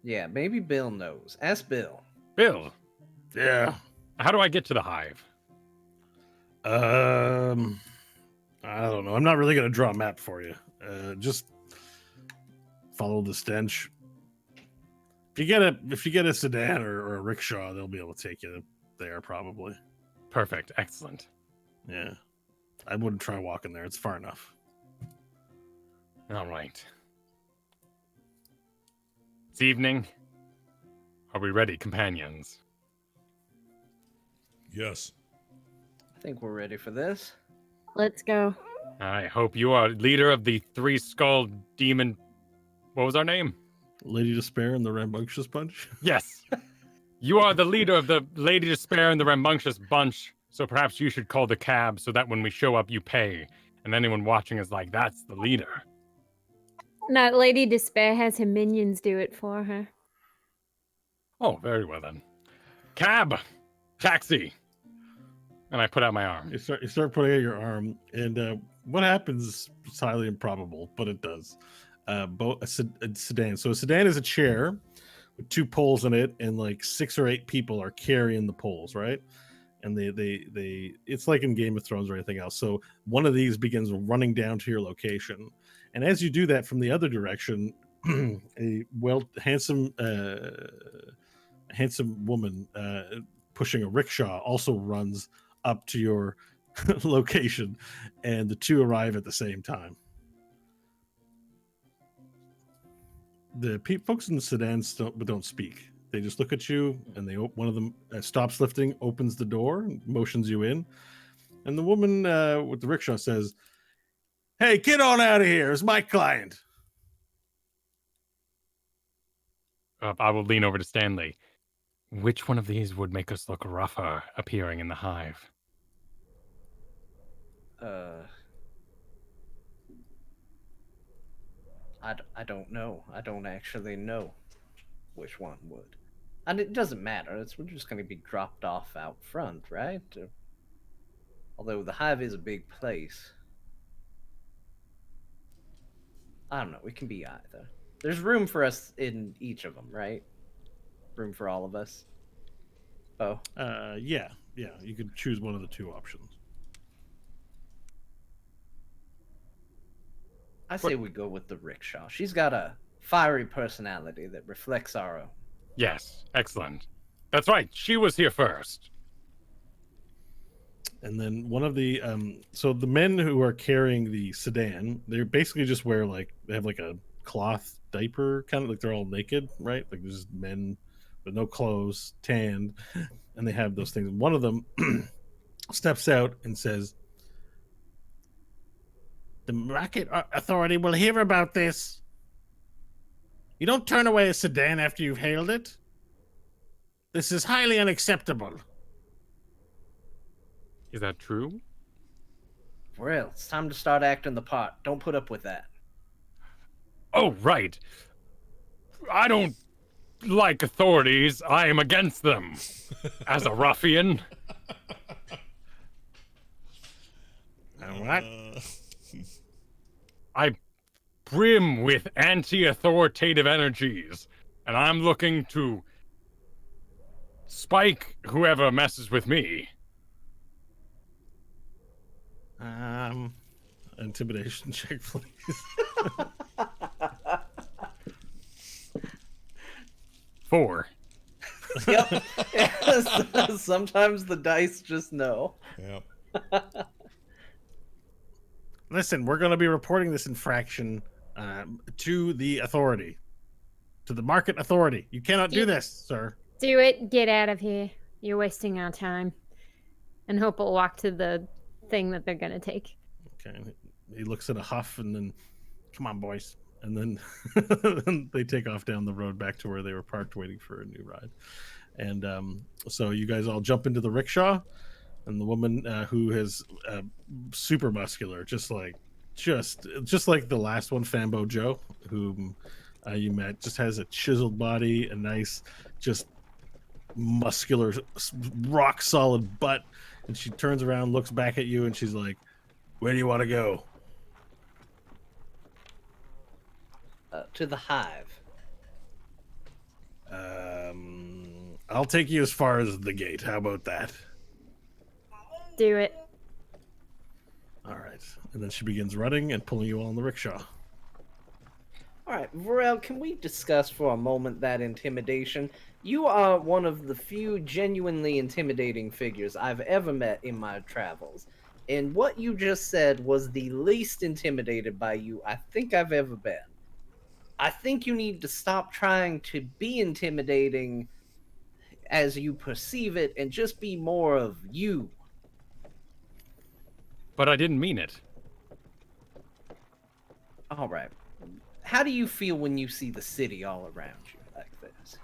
Yeah, maybe Bill knows. Ask Bill. Bill, Yeah. how do I get to the Hive? I don't know. I'm not really gonna draw a map for you. Just follow the stench. If you get a sedan or a rickshaw, they'll be able to take you there probably. Perfect. Excellent. Yeah. I wouldn't try walking there. It's far enough. All right. It's evening. Are we ready, companions? Yes. I think we're ready for this. Let's go. I hope you are leader of the 3-skulled demon. What was our name? Lady Despair and the Rambunctious Bunch. Yes. You are the leader of the Lady Despair and the Rambunctious Bunch, so perhaps you should call the cab so that when we show up, you pay. And anyone watching is like, that's the leader. No, Lady Despair has her minions do it for her. Oh, very well then. Cab! Taxi! And I put out my arm. You start putting out your arm, and what happens is highly improbable, but it does. A sedan. So a sedan is a chair with 2 poles in it, and like 6 or 8 people are carrying the poles, right? And they it's like in Game of Thrones or anything else. So one of these begins running down to your location, and as you do that from the other direction, a handsome woman pushing a rickshaw also runs up to your location, and the 2 arrive at the same time. The folks in the sedans don't speak. They just look at you, and one of them stops lifting, opens the door, and motions you in. And the woman with the rickshaw says, "Hey, get on out of here! It's my client." I will lean over to Stanley. Which one of these would make us look rougher appearing in the hive? I don't know. I don't actually know which one would. And it doesn't matter. We're just going to be dropped off out front, right? Although the hive is a big place. I don't know. We can be either. There's room for us in each of them, right? Room for all of us. Oh. Yeah. You could choose one of the 2 options. I say we go with the rickshaw. She's got a fiery personality that reflects our own. Yes, excellent. That's right. She was here first. And then one of the so the men who are carrying the sedan, they basically just wear they have like a cloth diaper, kind of like they're all naked, right? Like there's just men with no clothes, tanned, and they have those things. One of them steps out and says, "The Market Authority will hear about this. You don't turn away a sedan after you've hailed it. This is highly unacceptable." Is that true? Well, it's time to start acting the part. Don't put up with that. Oh, right. I don't like authorities. I am against them. As a ruffian. What? I brim with anti-authoritative energies, and I'm looking to spike whoever messes with me. Intimidation check, please. 4. Yep. Sometimes the dice just know. Yep. Listen, we're going to be reporting this infraction to the authority, to the Market Authority. You cannot do this, sir. Do it. Get out of here. You're wasting our time. And Hope will walk to the thing that they're going to take. Okay. He looks at a huff and then, "Come on, boys." And then they take off down the road back to where they were parked waiting for a new ride. And so you guys all jump into the rickshaw, and the woman who is super muscular, just like the last one, Fambo Joe, whom you met, just has a chiseled body, a nice, just muscular, rock solid butt. And she turns around, looks back at you, and she's like, "Where do you want to go?" To the hive. I'll take you as far as the gate. How about that? Do it. All right. And then she begins running and pulling you all in the rickshaw. All right, Varel, can we discuss for a moment that intimidation? You are one of the few genuinely intimidating figures I've ever met in my travels. And what you just said was the least intimidated by you I think I've ever been. I think you need to stop trying to be intimidating as you perceive it and just be more of you. But I didn't mean it. All right. How do you feel when you see the city all around you like this?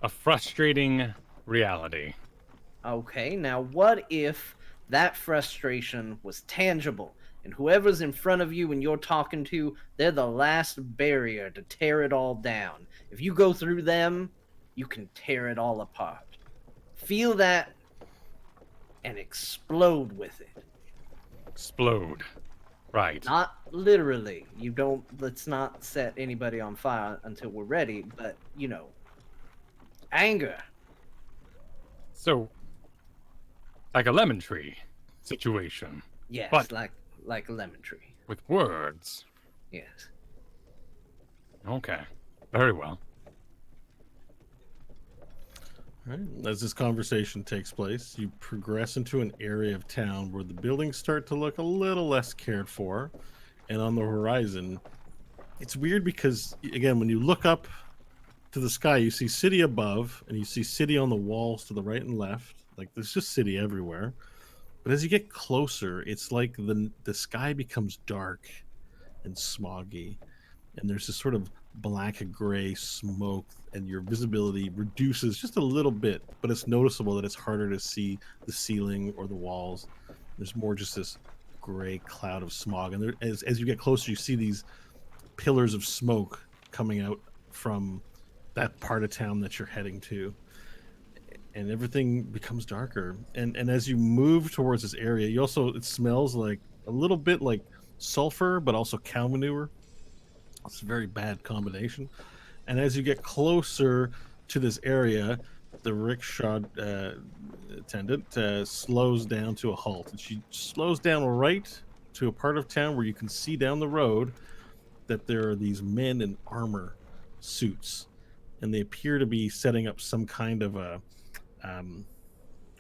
A frustrating reality. Okay, now what if that frustration was tangible, and whoever's in front of you and you're talking to, they're the last barrier to tear it all down. If you go through them, you can tear it all apart. feel that and explode with it. Explode. Right. Not literally. You don't. Let's not set anybody on fire until we're ready. But you know, anger. So, like a lemon tree situation Yes, But- like a lemon tree. with words. Yes. Okay. Very well. All right. As this conversation takes place, you progress into an area of town where the buildings start to look a little less cared for. And on the horizon, it's weird because, again, when you look up to the sky, you see city above and you see city on the walls to the right and left. Like, there's just city everywhere. But as you get closer, it's like the sky becomes dark and smoggy. And there's this sort of black gray smoke, and your visibility reduces just a little bit, but it's noticeable that it's harder to see the ceiling or the walls. There's more just this gray cloud of smog, and there, as you get closer, you see these pillars of smoke coming out from that part of town that you're heading to, and everything becomes darker. And as you move towards this area, you also, it smells like a little bit like sulfur, but also cow manure. It's a very bad combination. And as you get closer to this area, the rickshaw attendant slows down to a halt. And she slows down right to a part of town where you can see down the road that there are these men in armor suits. And they appear to be setting up some kind of a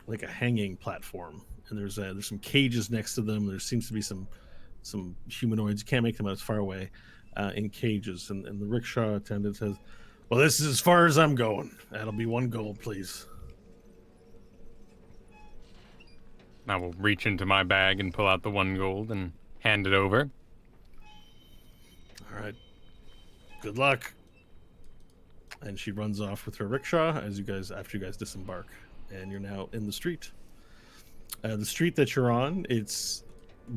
like a hanging platform. And there's some cages next to them. There seems to be some humanoids. You can't make them out as far away. In cages, and the rickshaw attendant says, "Well, this is as far as I'm going. That'll be 1 gold, please." I will reach into my bag and pull out the 1 gold and hand it over. All right. Good luck. And she runs off with her rickshaw after you guys disembark, and you're now in the street. The street that you're on, it's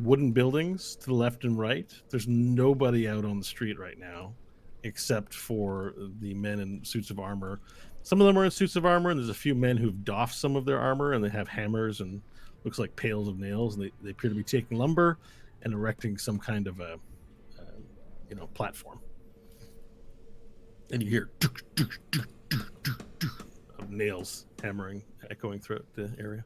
wooden buildings to the left and right. There's nobody out on the street right now except for the men in suits of armor. Some of them are in suits of armor, and there's a few men who've doffed some of their armor, and they have hammers and looks like pails of nails, and they appear to be taking lumber and erecting some kind of a platform. And you hear of nails hammering, echoing throughout the area.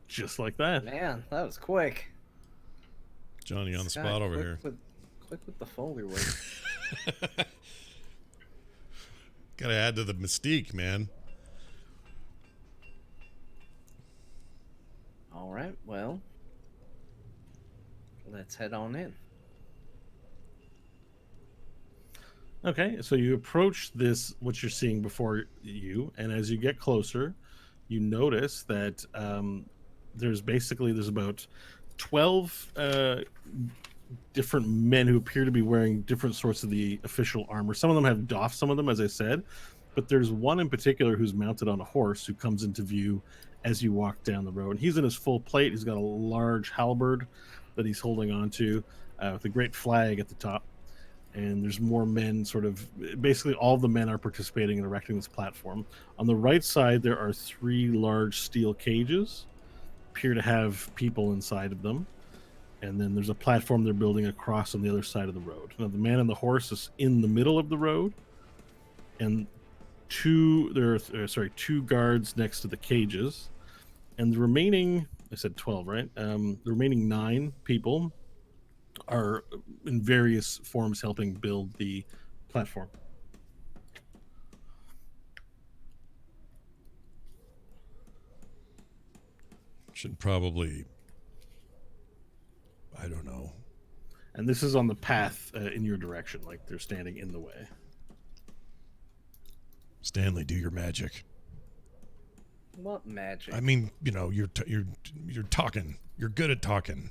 Just like that. Man, that was quick. Johnny on the Scott, spot over here. Quick with the Foley work. Gotta add to the mystique, man. All right, well, let's head on in. Okay, so you approach what you're seeing before you, and as you get closer, you notice that there's about 12 different men who appear to be wearing different sorts of the official armor. Some of them have doffed some of them, as I said, but there's one in particular who's mounted on a horse who comes into view as you walk down the road. And he's in his full plate. He's got a large halberd that he's holding onto with a great flag at the top. And there's more men, basically all the men are participating in erecting this platform. On the right side, there are 3 large steel cages, appear to have people inside of them. And then there's a platform they're building across on the other side of the road. Now, the man on the horse is in the middle of the road, and 2 guards next to the cages. And the remaining, I said 12, right? The remaining 9 people are in various forms helping build the platform. Should probably, I don't know. And this is on the path in your direction, like they're standing in the way. Stanley, do your magic. What magic? I mean, you're talking. You're good at talking.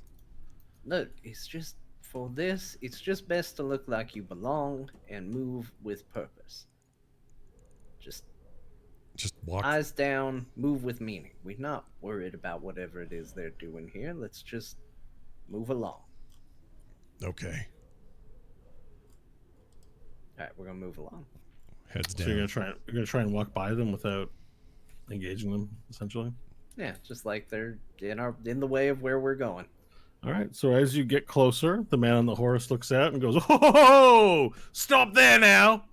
Look, it's just for this. It's just best to look like you belong and move with purpose. Just walk. eyes down, move with meaning. We're not worried about whatever it is they're doing here. Let's just move along. Okay. All right, we're gonna move along. Heads So down. you're gonna try and walk by them without engaging them, essentially. Yeah, just like they're in the way of where we're going. All right. So as you get closer, the man on the horse looks out and goes, "Oh, stop there now!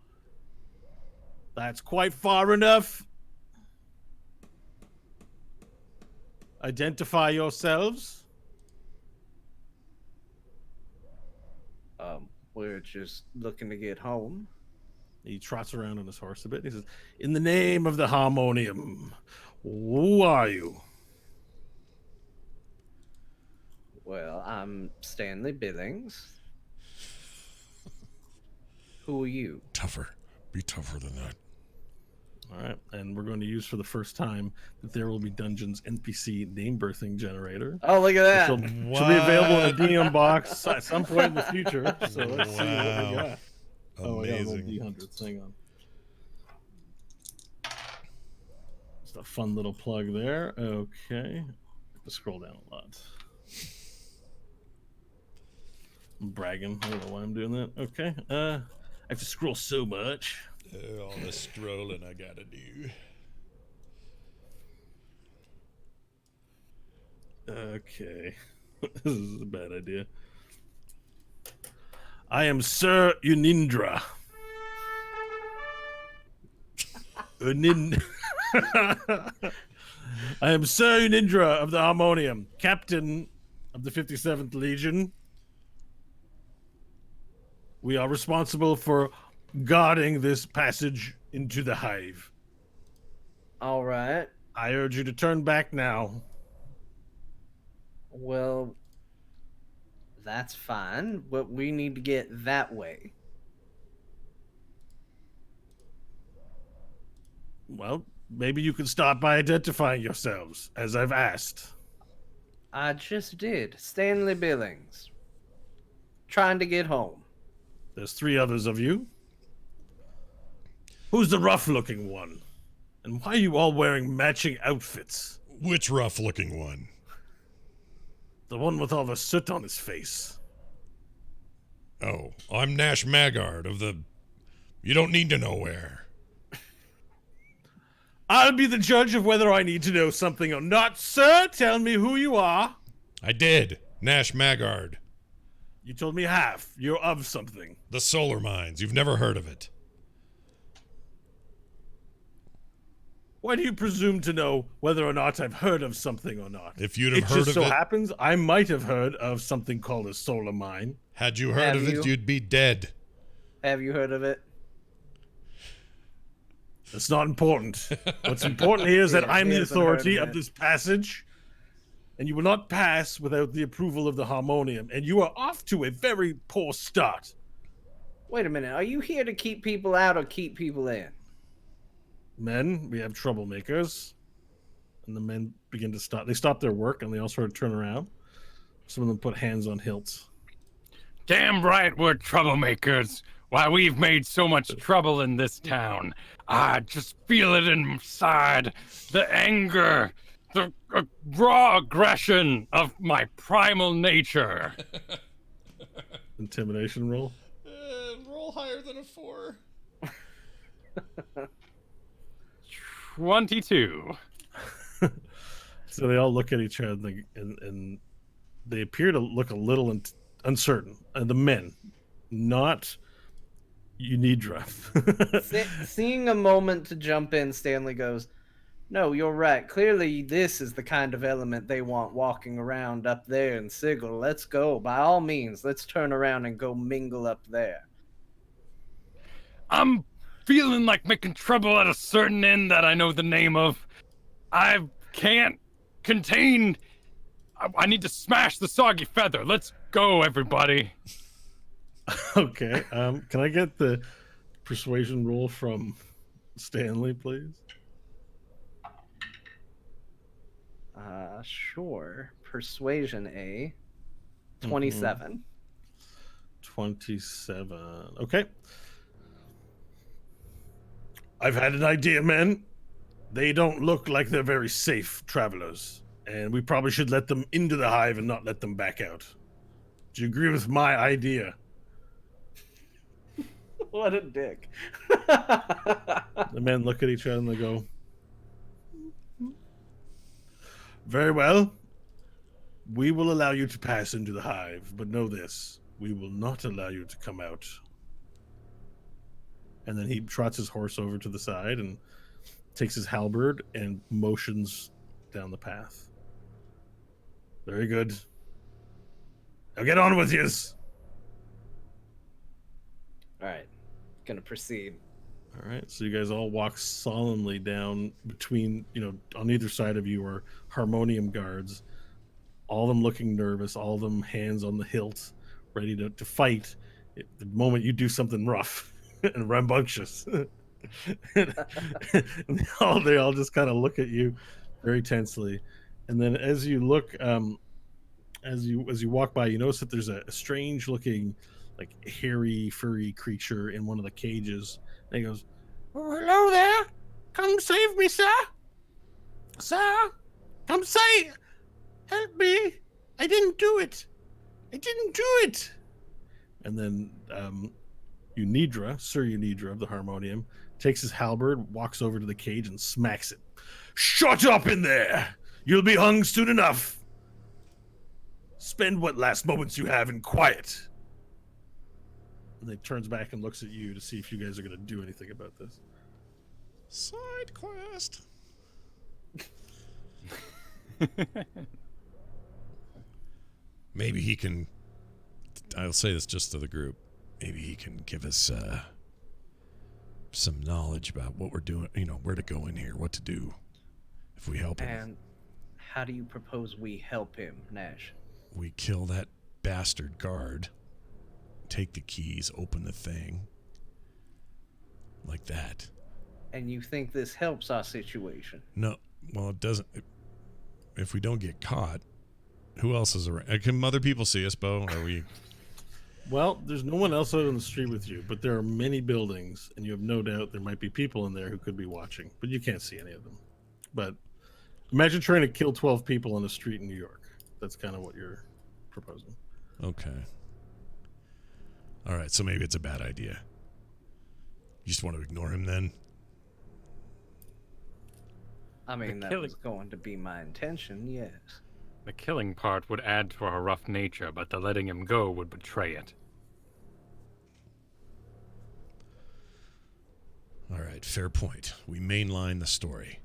That's quite far enough. Identify yourselves." We're just looking to get home. He trots around on his horse a bit. He says, "In the name of the harmonium, who are you?" Well, I'm Stanley Billings. Who are you? Tougher. Be tougher than that. All right, and we're going to use for the first time that There Will Be Dungeons NPC name birthing generator. Oh, look at that! She'll be available in a DM box at some point in the future. So let's see what we got. Oh, yeah, roll Amazing. D100s. Hang on. Just a fun little plug there. Okay. Have to scroll down a lot. I'm bragging. I don't know why I'm doing that. Okay. I have to scroll so much. All the strolling I gotta do. Okay. This is a bad idea. I am Sir Unindra. I am Sir Unindra of the Harmonium, captain of the 57th Legion. We are responsible for guarding this passage into the Hive. All right. I urge you to turn back now. Well, that's fine, but we need to get that way. Well, maybe you can start by identifying yourselves, as I've asked. I just did. Stanley Billings. Trying to get home. There's 3 others of you. Who's the rough-looking one? And why are you all wearing matching outfits? Which rough-looking one? The one with all the soot on his face. Oh, I'm Nash Maggard of the... You don't need to know where. I'll be the judge of whether I need to know something or not, sir. Tell me who you are. I did. Nash Maggard. You told me half. You're of something. The solar mines. You've never heard of it. Why do you presume to know whether or not I've heard of something or not? If you'd have It heard just of so it... happens I might have heard of something called a solar mine. Had you heard Have of it, you? you'd be dead. Have you heard of it? That's not important. What's important here is that Yeah, I'm he the hasn't heard authority of of it. this passage, and you will not pass without the approval of the Harmonium, and you are off to a very poor start. Wait a minute. Are you here to keep people out or keep people in? Men, we have troublemakers. And the men begin to stop. They stop their work, and they all sort of turn around. Some of them put hands on hilts. Damn right we're troublemakers. Why, we've made so much trouble in this town. I just feel it inside. The anger, the raw aggression of my primal nature. Intimidation roll. Roll higher than a 4. 22. So they all look at each other, and they appear to look a little uncertain. The men, not Unidra. Seeing a moment to jump in, Stanley goes, "No, you're right. Clearly, this is the kind of element they want walking around up there in Sigil. Let's go. By all means, let's turn around and go mingle up there." I'm feeling like making trouble at a certain inn that I know the name of. I can't contain. I need to smash the soggy feather. Let's go, everybody. Okay. Can I get the persuasion roll from Stanley, please? Sure. Persuasion, A. 27. 27. Okay. I've had an idea, men. They don't look like they're very safe travelers, and we probably should let them into the hive and not let them back out. Do you agree with my idea? What a dick. The men look at each other and they go, "Very well. We will allow you to pass into the hive, but know this, we will not allow you to come out." And then he trots his horse over to the side and takes his halberd and motions down the path. Very good. Now get on with yous. All right, gonna proceed. All right, so you guys all walk solemnly down between, on either side of you are harmonium guards, all of them looking nervous, all of them hands on the hilt, ready to fight the moment you do something rough and rambunctious. And they all just kind of look at you very tensely. And then as you look, as you walk by, you notice that there's a strange looking, like hairy, furry creature in one of the cages. And he goes, "Oh, hello there. Come save me, sir. Sir, come save. Help me. I didn't do it. I didn't do it." And then Sir Unidra of the harmonium, takes his halberd, walks over to the cage and smacks it. "Shut up in there. You'll be hung soon enough. Spend what last moments you have in quiet." And then he turns back and looks at you to see if you guys are going to do anything about this. Side quest. Maybe he can. I'll say this just to the group. Maybe he can give us some knowledge about what we're doing. Where to go in here, what to do if we help him. And how do you propose we help him, Nash? We kill that bastard guard. Take the keys, open the thing. Like that. And you think this helps our situation? No, well, it doesn't. If we don't get caught, who else is around? Can other people see us, Bo? Are we? Well, there's no one else out on the street with you, but there are many buildings, and you have no doubt there might be people in there who could be watching, but you can't see any of them. But imagine trying to kill 12 people on the street in New York. That's kind of what you're proposing. Okay. All right, so maybe it's a bad idea. You just want to ignore him then? I mean, that killing- was going to be my intention, yes. The killing part would add to our rough nature, but the letting him go would betray it. All right, fair point. We mainline the story.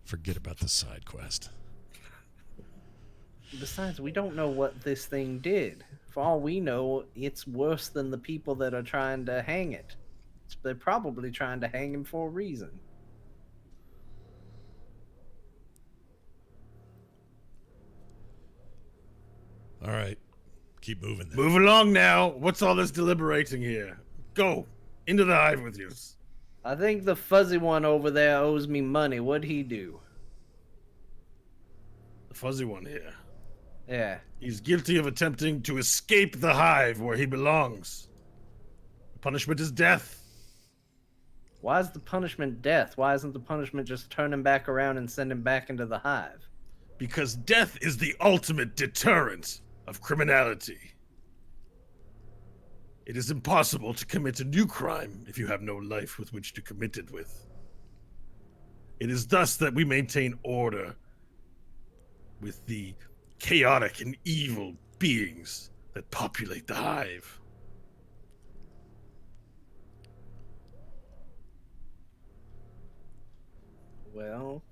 Forget about the side quest. Besides, we don't know what this thing did. For all we know, it's worse than the people that are trying to hang it. They're probably trying to hang him for a reason. All right, keep moving then. Move along now. What's all this deliberating here? Go into the hive with you. I think the fuzzy one over there owes me money. What'd he do? The fuzzy one here. Yeah. He's guilty of attempting to escape the hive where he belongs. The punishment is death. Why is the punishment death? Why isn't the punishment just turn him back around and send him back into the hive? Because death is the ultimate deterrent of criminality. It is impossible to commit a new crime if you have no life with which to commit it with. It is thus that we maintain order with the chaotic and evil beings that populate the hive. Well,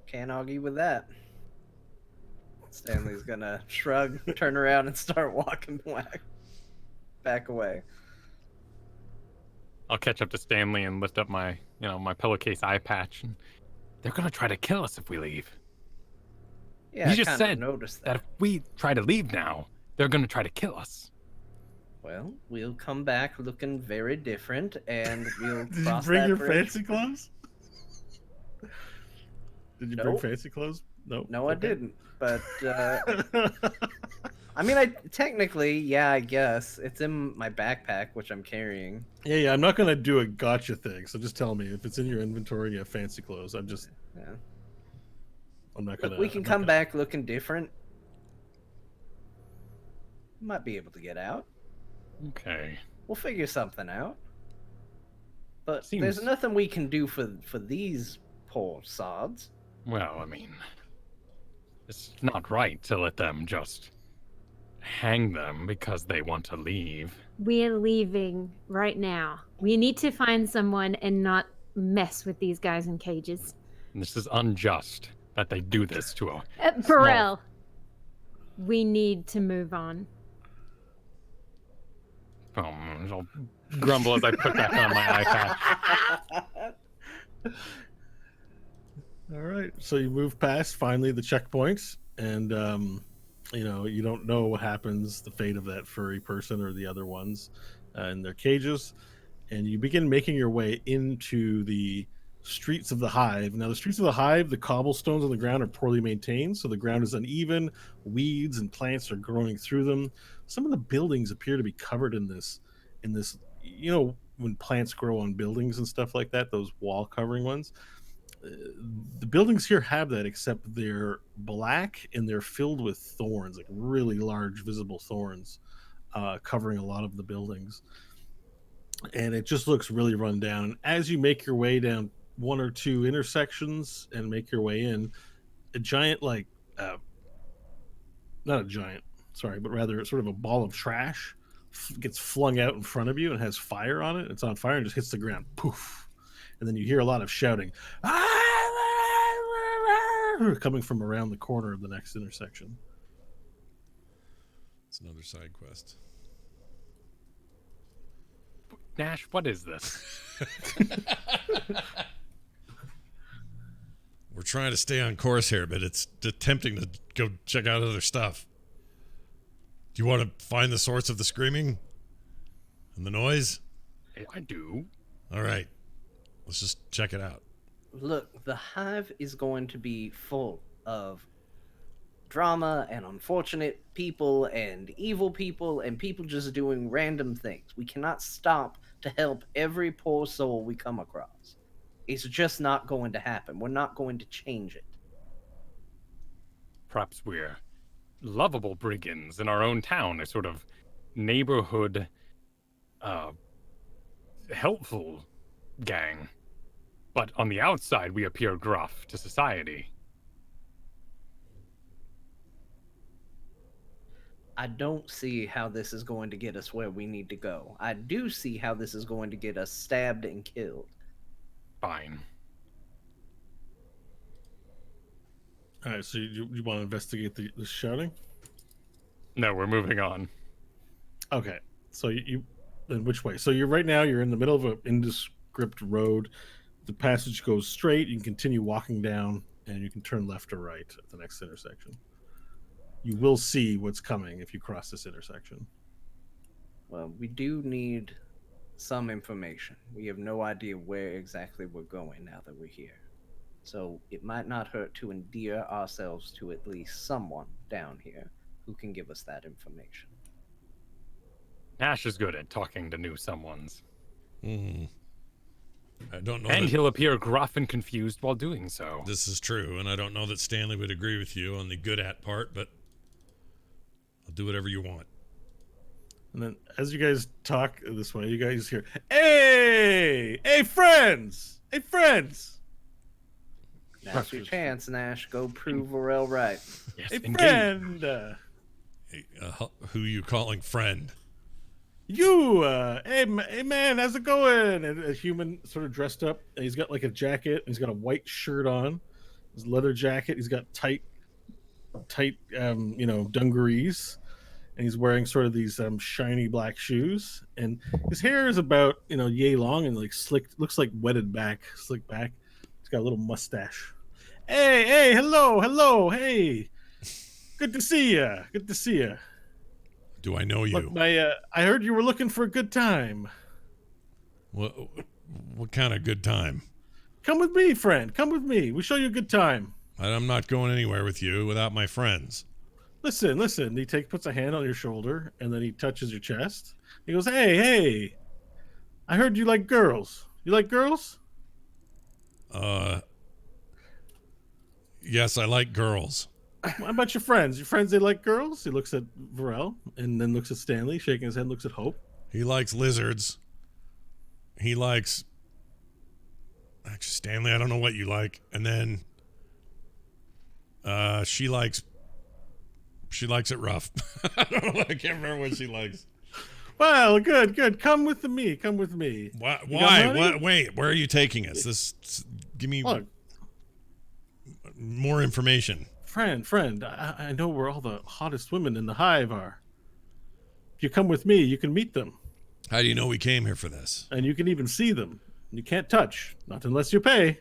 can't argue with that. Stanley's gonna shrug, turn around, and start walking back away. I'll catch up to Stanley and lift up my, my pillowcase eye patch. And they're gonna try to kill us if we leave. Yeah, You I just kinda said noticed that if we try to leave now, they're gonna try to kill us. Well, we'll come back looking very different, and we'll Did you cross bring that your bridge. fancy clothes? Did you bring Nope. fancy clothes? No. No, I Okay. didn't. But I mean, I technically, yeah, I guess it's in my backpack, which I'm carrying. Yeah, I'm not gonna do a gotcha thing. So just tell me if it's in your inventory. You have fancy clothes. I'm Yeah. not Look, gonna. we can I'm not come gonna- back looking different. Might be able to get out. Okay. We'll figure something out. But Seems- there's nothing we can do for these poor sods. Well, I mean, it's not right to let them just hang them because they want to leave. We're leaving right now. We need to find someone and not mess with these guys in cages. And this is unjust that they do this to a Burrell, we need to move on. I'll grumble as I put back on my eye patch. All right. So you move past finally the checkpoints, and you don't know what happens, the fate of that furry person or the other ones in their cages, and you begin making your way into the streets of the Hive. Now, the streets of the Hive, the cobblestones on the ground are poorly maintained, so the ground is uneven. Weeds and plants are growing through them. Some of the buildings appear to be covered in this. When plants grow on buildings and stuff like that, those wall covering ones. The buildings here have that, except they're black and they're filled with thorns, like really large visible thorns, covering a lot of the buildings. And it just looks really run down. And as you make your way down one or two intersections and make your way in, a giant, not a giant, sorry, but rather sort of a ball of trash gets flung out in front of you and has fire on it. It's on fire and just hits the ground. Poof. And then you hear a lot of shouting coming from around the corner of the next intersection. It's another side quest. Nash, what is this? We're trying to stay on course here, but it's tempting to go check out other stuff. Do you want to find the source of the screaming and the noise? I do. All right. Let's just check it out. Look, the Hive is going to be full of drama and unfortunate people and evil people and people just doing random things. We cannot stop to help every poor soul we come across. It's just not going to happen. We're not going to change it. Perhaps we're lovable brigands in our own town, a sort of neighborhood, helpful gang. But on the outside, we appear gruff to society. I don't see how this is going to get us where we need to go. I do see how this is going to get us stabbed and killed. Fine. All right, so you want to investigate the shouting? No, we're moving on. Okay, so you then which way? So you're in the middle of an indescript road. The passage goes straight. You can continue walking down, and you can turn left or right at the next intersection. You will see what's coming if you cross this intersection. Well, we do need some information. We have no idea where exactly we're going now that we're here. So it might not hurt to endear ourselves to at least someone down here who can give us that information. Nash is good at talking to new someones. I don't know. And that he'll appear gruff and confused while doing so. this is true, and I don't know that Stanley would agree with you on the good at part, but I'll do whatever you want. And then as you guys talk this way, you guys hear, "Hey! Hey, friends! Hey, friends! Now's your chance, Nash. Go prove Varel right. Yes, Hey, engage. friend! Hey, who you calling friend? Hey man, how's it going?" And a human sort of dressed up, and he's got like a jacket, and he's got a white shirt on, his leather jacket, he's got tight dungarees, and he's wearing sort of these shiny black shoes, and his hair is about yay long and like slicked, looks like wetted back, slicked back. He's got a little mustache. Hey, hello, hey, good to see you. Do I know you? Look, I heard you were looking for a good time. What kind of good time? Come with me, friend. Come with me. We'll show you a good time. I'm not going anywhere with you without my friends. Listen. He puts a hand on your shoulder, and then he touches your chest. He goes, hey. I heard you like girls. You like girls? Yes, I like girls. What about your friends? Your friends, they like girls? He looks at Varel, and then looks at Stanley, shaking his head, looks at Hope. He likes lizards. He likes... Actually, Stanley, I don't know what you like. And then she likes it rough. I don't know. I can't remember what she likes. Well, good. Come with me. Come with me. Why? What? Wait, where are you taking us? Give me more information. Friend, I know where all the hottest women in the Hive are. If you come with me, you can meet them. How do you know we came here for this? And you can even see them. You can't touch, not unless you pay.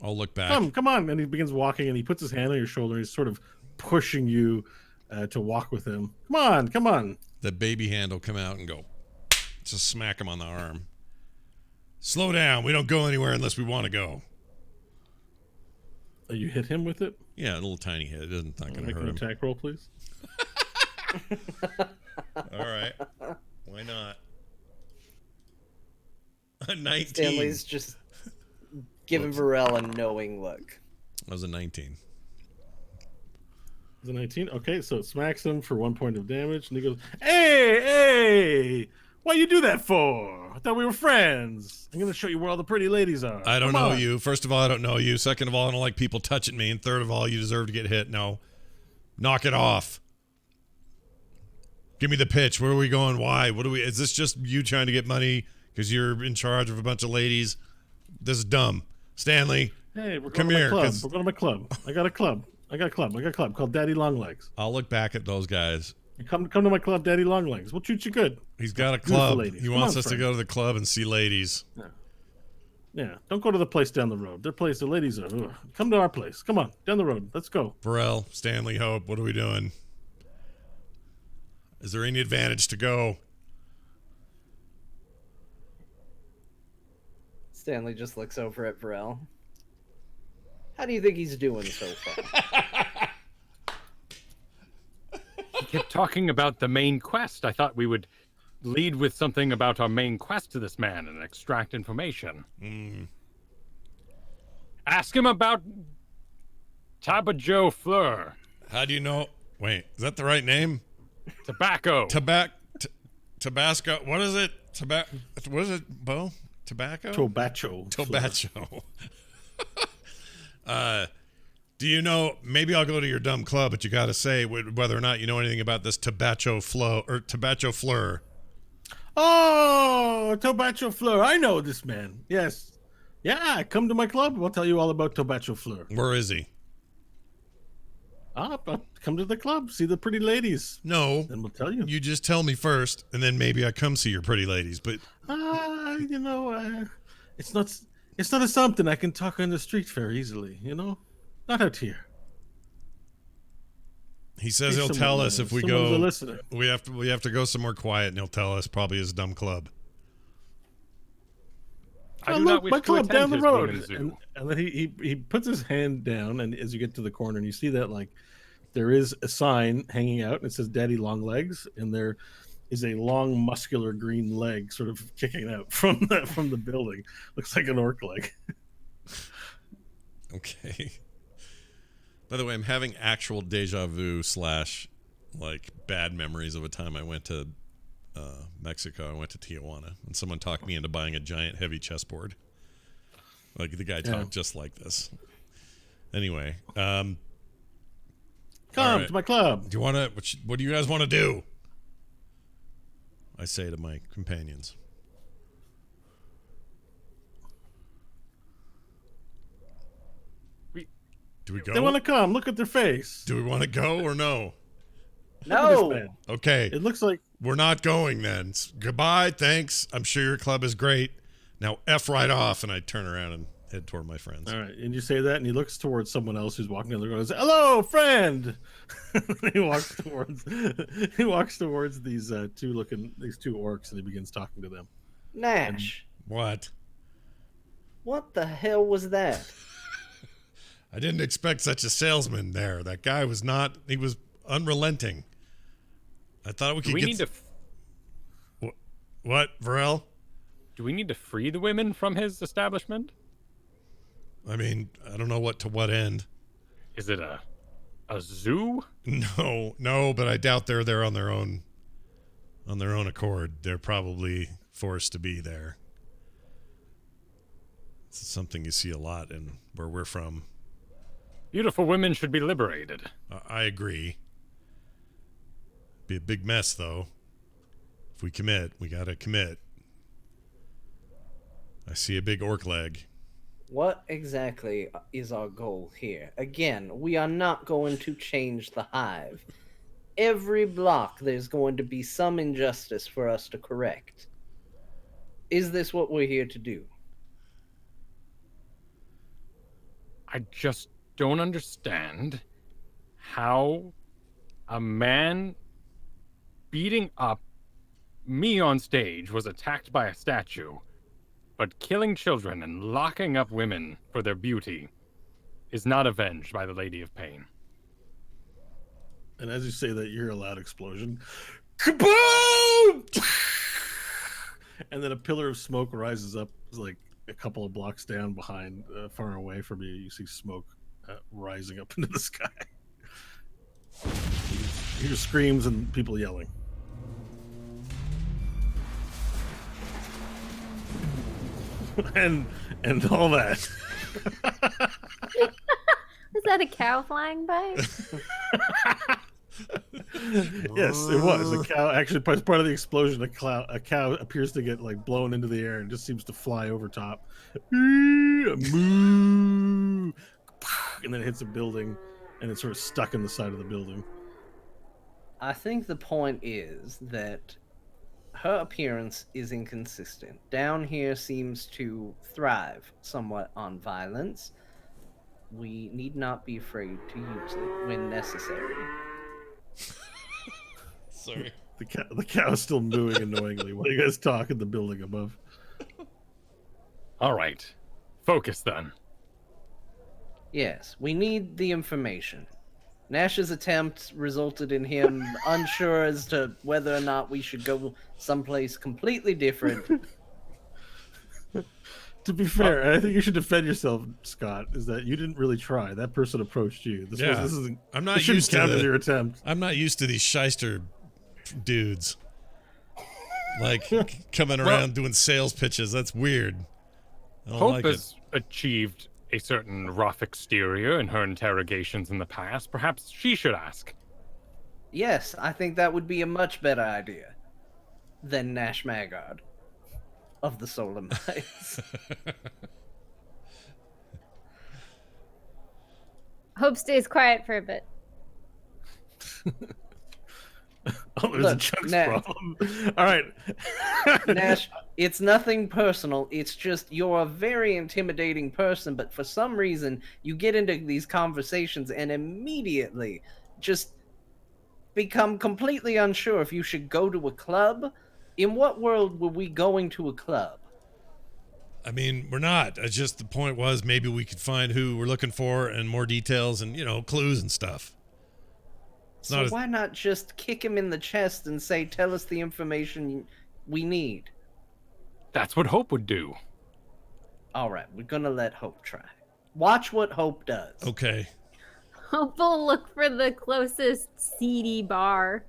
I'll look back. Come on. And he begins walking, and he puts his hand on your shoulder. And he's sort of pushing you to walk with him. Come on. The baby hand will come out and go, just smack him on the arm. Slow down. We don't go anywhere unless we want to go. You hit him with it? Yeah, a little tiny hit. It's not going to hurt an him. attack roll, please. All right. Why not? A 19. Stanley's just giving Varel a knowing look. That was a 19. Is it 19? Okay, so it smacks him for 1 point of damage, and he goes, Hey! What you do that for? I thought we were friends. I'm going to show you where all the pretty ladies are. I don't know you. First of all, I don't know you. Second of all, I don't like people touching me. And third of all, you deserve to get hit. No. Knock it off. Give me the pitch. Where are we going? Why? Is this just you trying to get money because you're in charge of a bunch of ladies? This is dumb. Stanley. Hey, we're going come to my here, club. We're going to my club. I got a club called Daddy Longlegs. I'll look back at those guys. Come to my club, Daddy Longlegs. We'll treat you good. He's got a club. Ladies. He wants us to go to the club and see ladies. Yeah. Don't go to the place down the road. Their place, the ladies are. Ugh. Come to our place. Come on, down the road. Let's go. Varel, Stanley, Hope, what are we doing? Is there any advantage to go? Stanley just looks over at Varel. How do you think he's doing so far? He kept talking about the main quest. I thought we would lead with something about our main quest to this man and extract information. Ask him about Tabajo Fleur. How do you know? Wait, is that the right name? Tobacco. Tabasco. What is it? What is it, Bo? Tobacco? Tobacho. Do you know, maybe I'll go to your dumb club, but you got to say whether or not you know anything about this Tabacho Fleur. Oh, Tobacho Fleur. I know this man. Yes. Yeah, come to my club. We'll tell you all about Tobacho Fleur. Where is he? Come to the club. See the pretty ladies. No. Then we'll tell you. You just tell me first, and then maybe I come see your pretty ladies. But it's not something I can talk on the street very easily. Not out here. He says he'll tell us if we go. A listener. We have to go somewhere quiet, and he'll tell us probably his dumb club. I do not wish my to club down attend the his road. women's zoo. And then he puts his hand down, and as you get to the corner, and you see that there is a sign hanging out, and it says Daddy Longlegs, and there is a long, muscular green leg sort of kicking out from the building. Looks like an orc leg. Okay. By the way, I'm having actual deja vu / bad memories of a time I went to Mexico. I went to Tijuana, and someone talked me into buying a giant heavy chessboard. The guy talked just like this. Anyway, come to my club. Do you want to? What do you guys want to do? I say to my companions. Do we go? They want to come. Look at their face. Do we want to go or no? No. Okay. It looks like we're not going then. Goodbye. Thanks. I'm sure your club is great. Now F right off, and I turn around and head toward my friends. All right, and you say that, and he looks towards someone else who's walking down the road and says, "Hello, friend." he walks towards these two orcs, and he begins talking to them. Nash. What? What the hell was that? I didn't expect such a salesman there. That guy was not. He was unrelenting. I thought we could need to. What, Varel? Do we need to free the women from his establishment? I mean, I don't know to what end. Is it a A zoo? No, but I doubt they're there on their own accord. They're probably forced to be there. It's something you see a lot in where we're from. Beautiful women should be liberated. I agree. Be a big mess, though. If we commit, we gotta commit. I see a big orc leg. What exactly is our goal here? Again, we are not going to change the Hive. Every block there's going to be some injustice for us to correct. Is this what we're here to do? I just don't understand how a man beating up me on stage was attacked by a statue, but killing children and locking up women for their beauty is not avenged by the Lady of Pain. And as you say that, you hear a loud explosion. Kaboom! And then a pillar of smoke rises up, like a couple of blocks down behind, far away from you. You see smoke rising up into the sky. You hear screams and people yelling. and all that. Is that a cow flying by? Yes, it was. A cow, actually, as part of the explosion, a cow appears to get like blown into the air and just seems to fly over top. Moo! And then it hits a building, and it's sort of stuck in the side of the building. I think the point is that her appearance is inconsistent. Down here seems to thrive somewhat on violence. We need not be afraid to use it when necessary. Sorry. The cow is still mooing annoyingly while you guys talk in the building above. All right. Focus then. Yes, we need the information. Nash's attempt resulted in him unsure as to whether or not we should go someplace completely different. To be fair, and I think you should defend yourself, Scott, is that you didn't really try. That person approached you. This isn't. I'm not this shouldn't used to count as your attempt. I'm not used to these shyster dudes. Like coming around doing sales pitches. That's weird. I don't Hope like has achieved a certain rough exterior in her interrogations in the past. Perhaps she should ask. Yes, I think that would be a much better idea than Nash Magard of the Solar Mites. Hope stays quiet for a bit. Oh, there's a chunks problem. All right. Nash, it's nothing personal. It's just you're a very intimidating person, but for some reason you get into these conversations and immediately just become completely unsure if you should go to a club. In what world were we going to a club? I mean, we're not. It's just the point was maybe we could find who we're looking for and more details and, clues and stuff. So why not just kick him in the chest and say, tell us the information we need? That's what Hope would do. All right, we're going to let Hope try. Watch what Hope does. Okay. Hope will look for the closest seedy bar.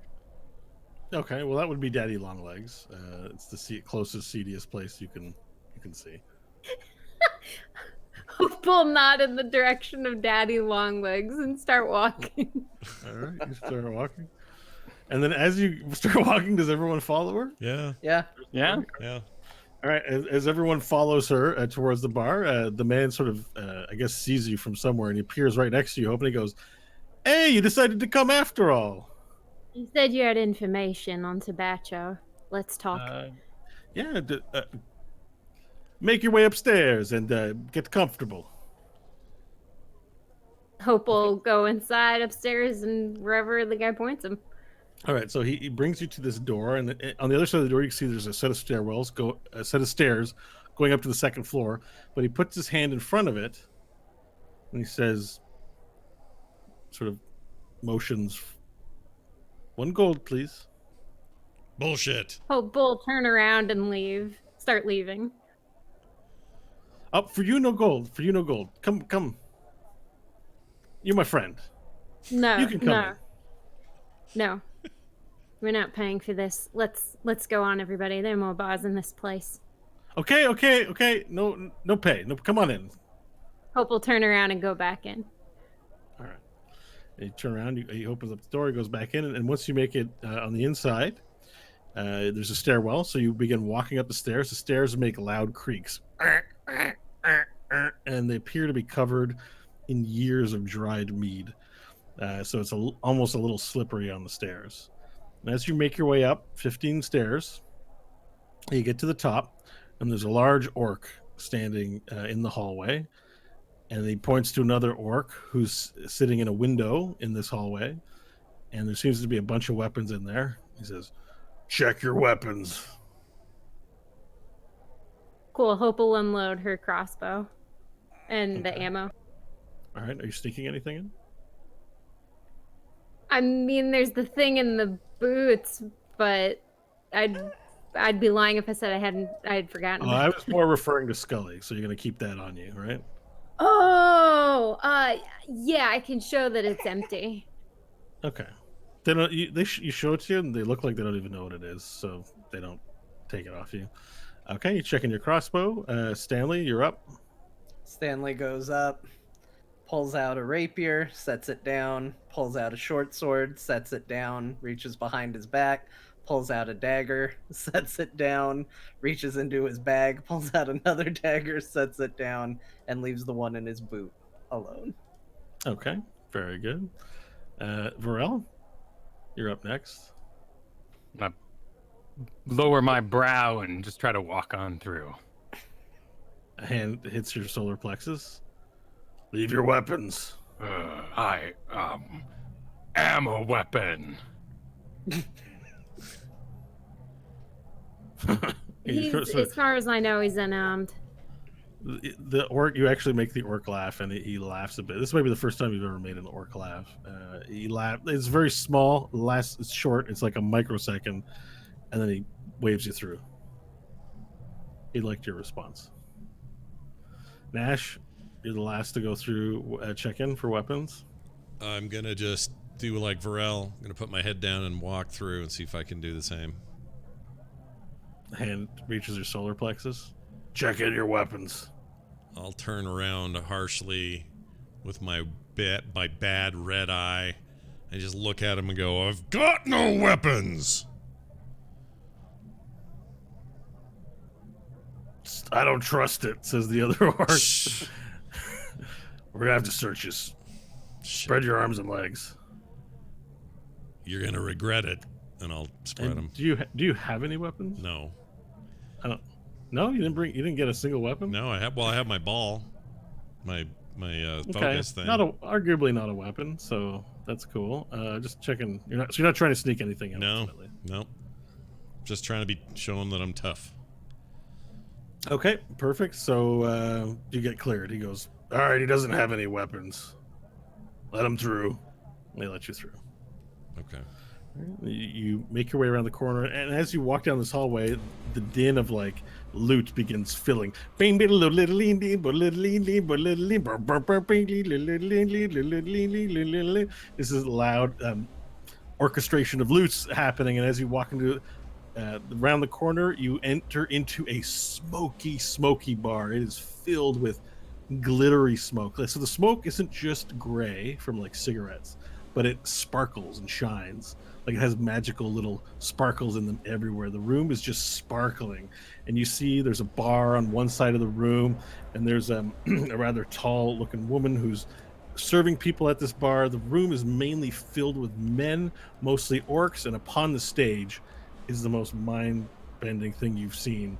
Okay, well that would be Daddy Longlegs. It's the closest, seediest place you can see. Hope will nod in the direction of Daddy Longlegs and start walking. All right, you start walking. And then as you start walking, does everyone follow her? Yeah. Yeah. Yeah? Yeah. All right, as everyone follows her towards the bar, the man sort of, I guess, sees you from somewhere and he appears right next to you, and he goes, "Hey, you decided to come after all." You said you had information on Tabacho. Let's talk. Yeah, make your way upstairs and get comfortable. Hope will go inside upstairs and wherever the guy points him. All right, so he brings you to this door, and on the other side of the door, you can see there's a set of stairs going up to the second floor. But he puts his hand in front of it, and he says, sort of motions, "1 gold, please." Bullshit. Hope will turn around and leave. Start leaving. Up for you, no gold. For you, no gold. Come. You're my friend. No, You can come no, in. no. We're not paying for this. Let's go on, everybody. There are more bars in this place. Okay. No pay. No, come on in. Hope will turn around and go back in. All right. And you turn around. He opens up the door. He goes back in, and once you make it on the inside, there's a stairwell. So you begin walking up the stairs. The stairs make loud creaks, and they appear to be covered in years of dried mead. So it's almost a little slippery on the stairs. And as you make your way up 15 stairs, you get to the top, and there's a large orc standing in the hallway. And he points to another orc who's sitting in a window in this hallway. And there seems to be a bunch of weapons in there. He says, "Check your weapons." Cool. Hope will unload her crossbow and the Okay. ammo. All right. Are you sneaking anything in? I mean, there's the thing in the boots, but I'd be lying if I said I'd forgotten. I was more referring to Scully, so you're going to keep that on you, right? Oh, yeah, I can show that it's empty. Okay. They don't. You show it to you, and they look like they don't even know what it is, so they don't take it off you. Okay, you checking your crossbow. Stanley, you're up. Stanley goes up, pulls out a rapier, sets it down, pulls out a short sword, sets it down, reaches behind his back, pulls out a dagger, sets it down, reaches into his bag, pulls out another dagger, sets it down, and leaves the one in his boot alone. Okay, very good. Varel, you're up next. I lower my brow and just try to walk on through. A hand hits your solar plexus. Leave your weapons. I am a weapon. As far as I know, he's unarmed. The orc, you actually make the orc laugh, and he laughs a bit. This might be the first time you've ever made an orc laugh. He laughs. It's very small. It's short. It's like a microsecond, and then he waves you through. He liked your response. Nash, you're the last to go through check-in for weapons. I'm gonna just do like Varel. I'm gonna put my head down and walk through and see if I can do the same. Hand reaches your solar plexus. Check in your weapons. I'll turn around harshly with my bad red eye and just look at him and go, "I've got no weapons!" I don't trust it, says the other orc. We're gonna have to search this. Spread your arms and legs. You're gonna regret it. And I'll spread them. Do you have any weapons? No. I don't. No, you didn't get a single weapon. No, I have my ball, my focus thing. Arguably not a weapon, so that's cool. Just checking. You're not trying to sneak anything in. No, ultimately. no. Just trying to be showing that I'm tough. Okay, perfect. So you get cleared. He goes, all right, he doesn't have any weapons. Let him through. They let you through. Okay. You make your way around the corner, and as you walk down this hallway, the din of like loot begins filling. This is loud orchestration of loots happening, and as you walk into around the corner, you enter into a smoky bar. It is filled with glittery smoke. So the smoke isn't just gray from like cigarettes, but it sparkles and shines. Like it has magical little sparkles in them everywhere. The room is just sparkling, and you see there's a bar on one side of the room, and there's a rather tall looking woman who's serving people at this bar. The room is mainly filled with men, mostly orcs, and upon the stage is the most mind-bending thing you've seen.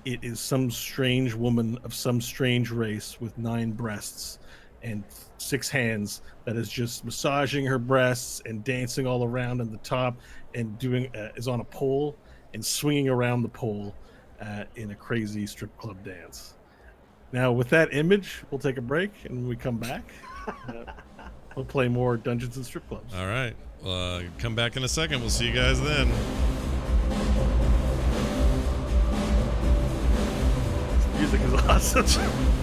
It is some strange woman of some strange race with 9 breasts and 6 hands that is just massaging her breasts and dancing all around on the top, and doing is on a pole and swinging around the pole in a crazy strip club dance. Now, with that image, we'll take a break, and when we come back, we'll play more Dungeons and Strip Clubs. All right. Come back in a second. We'll see you guys then. This music is awesome.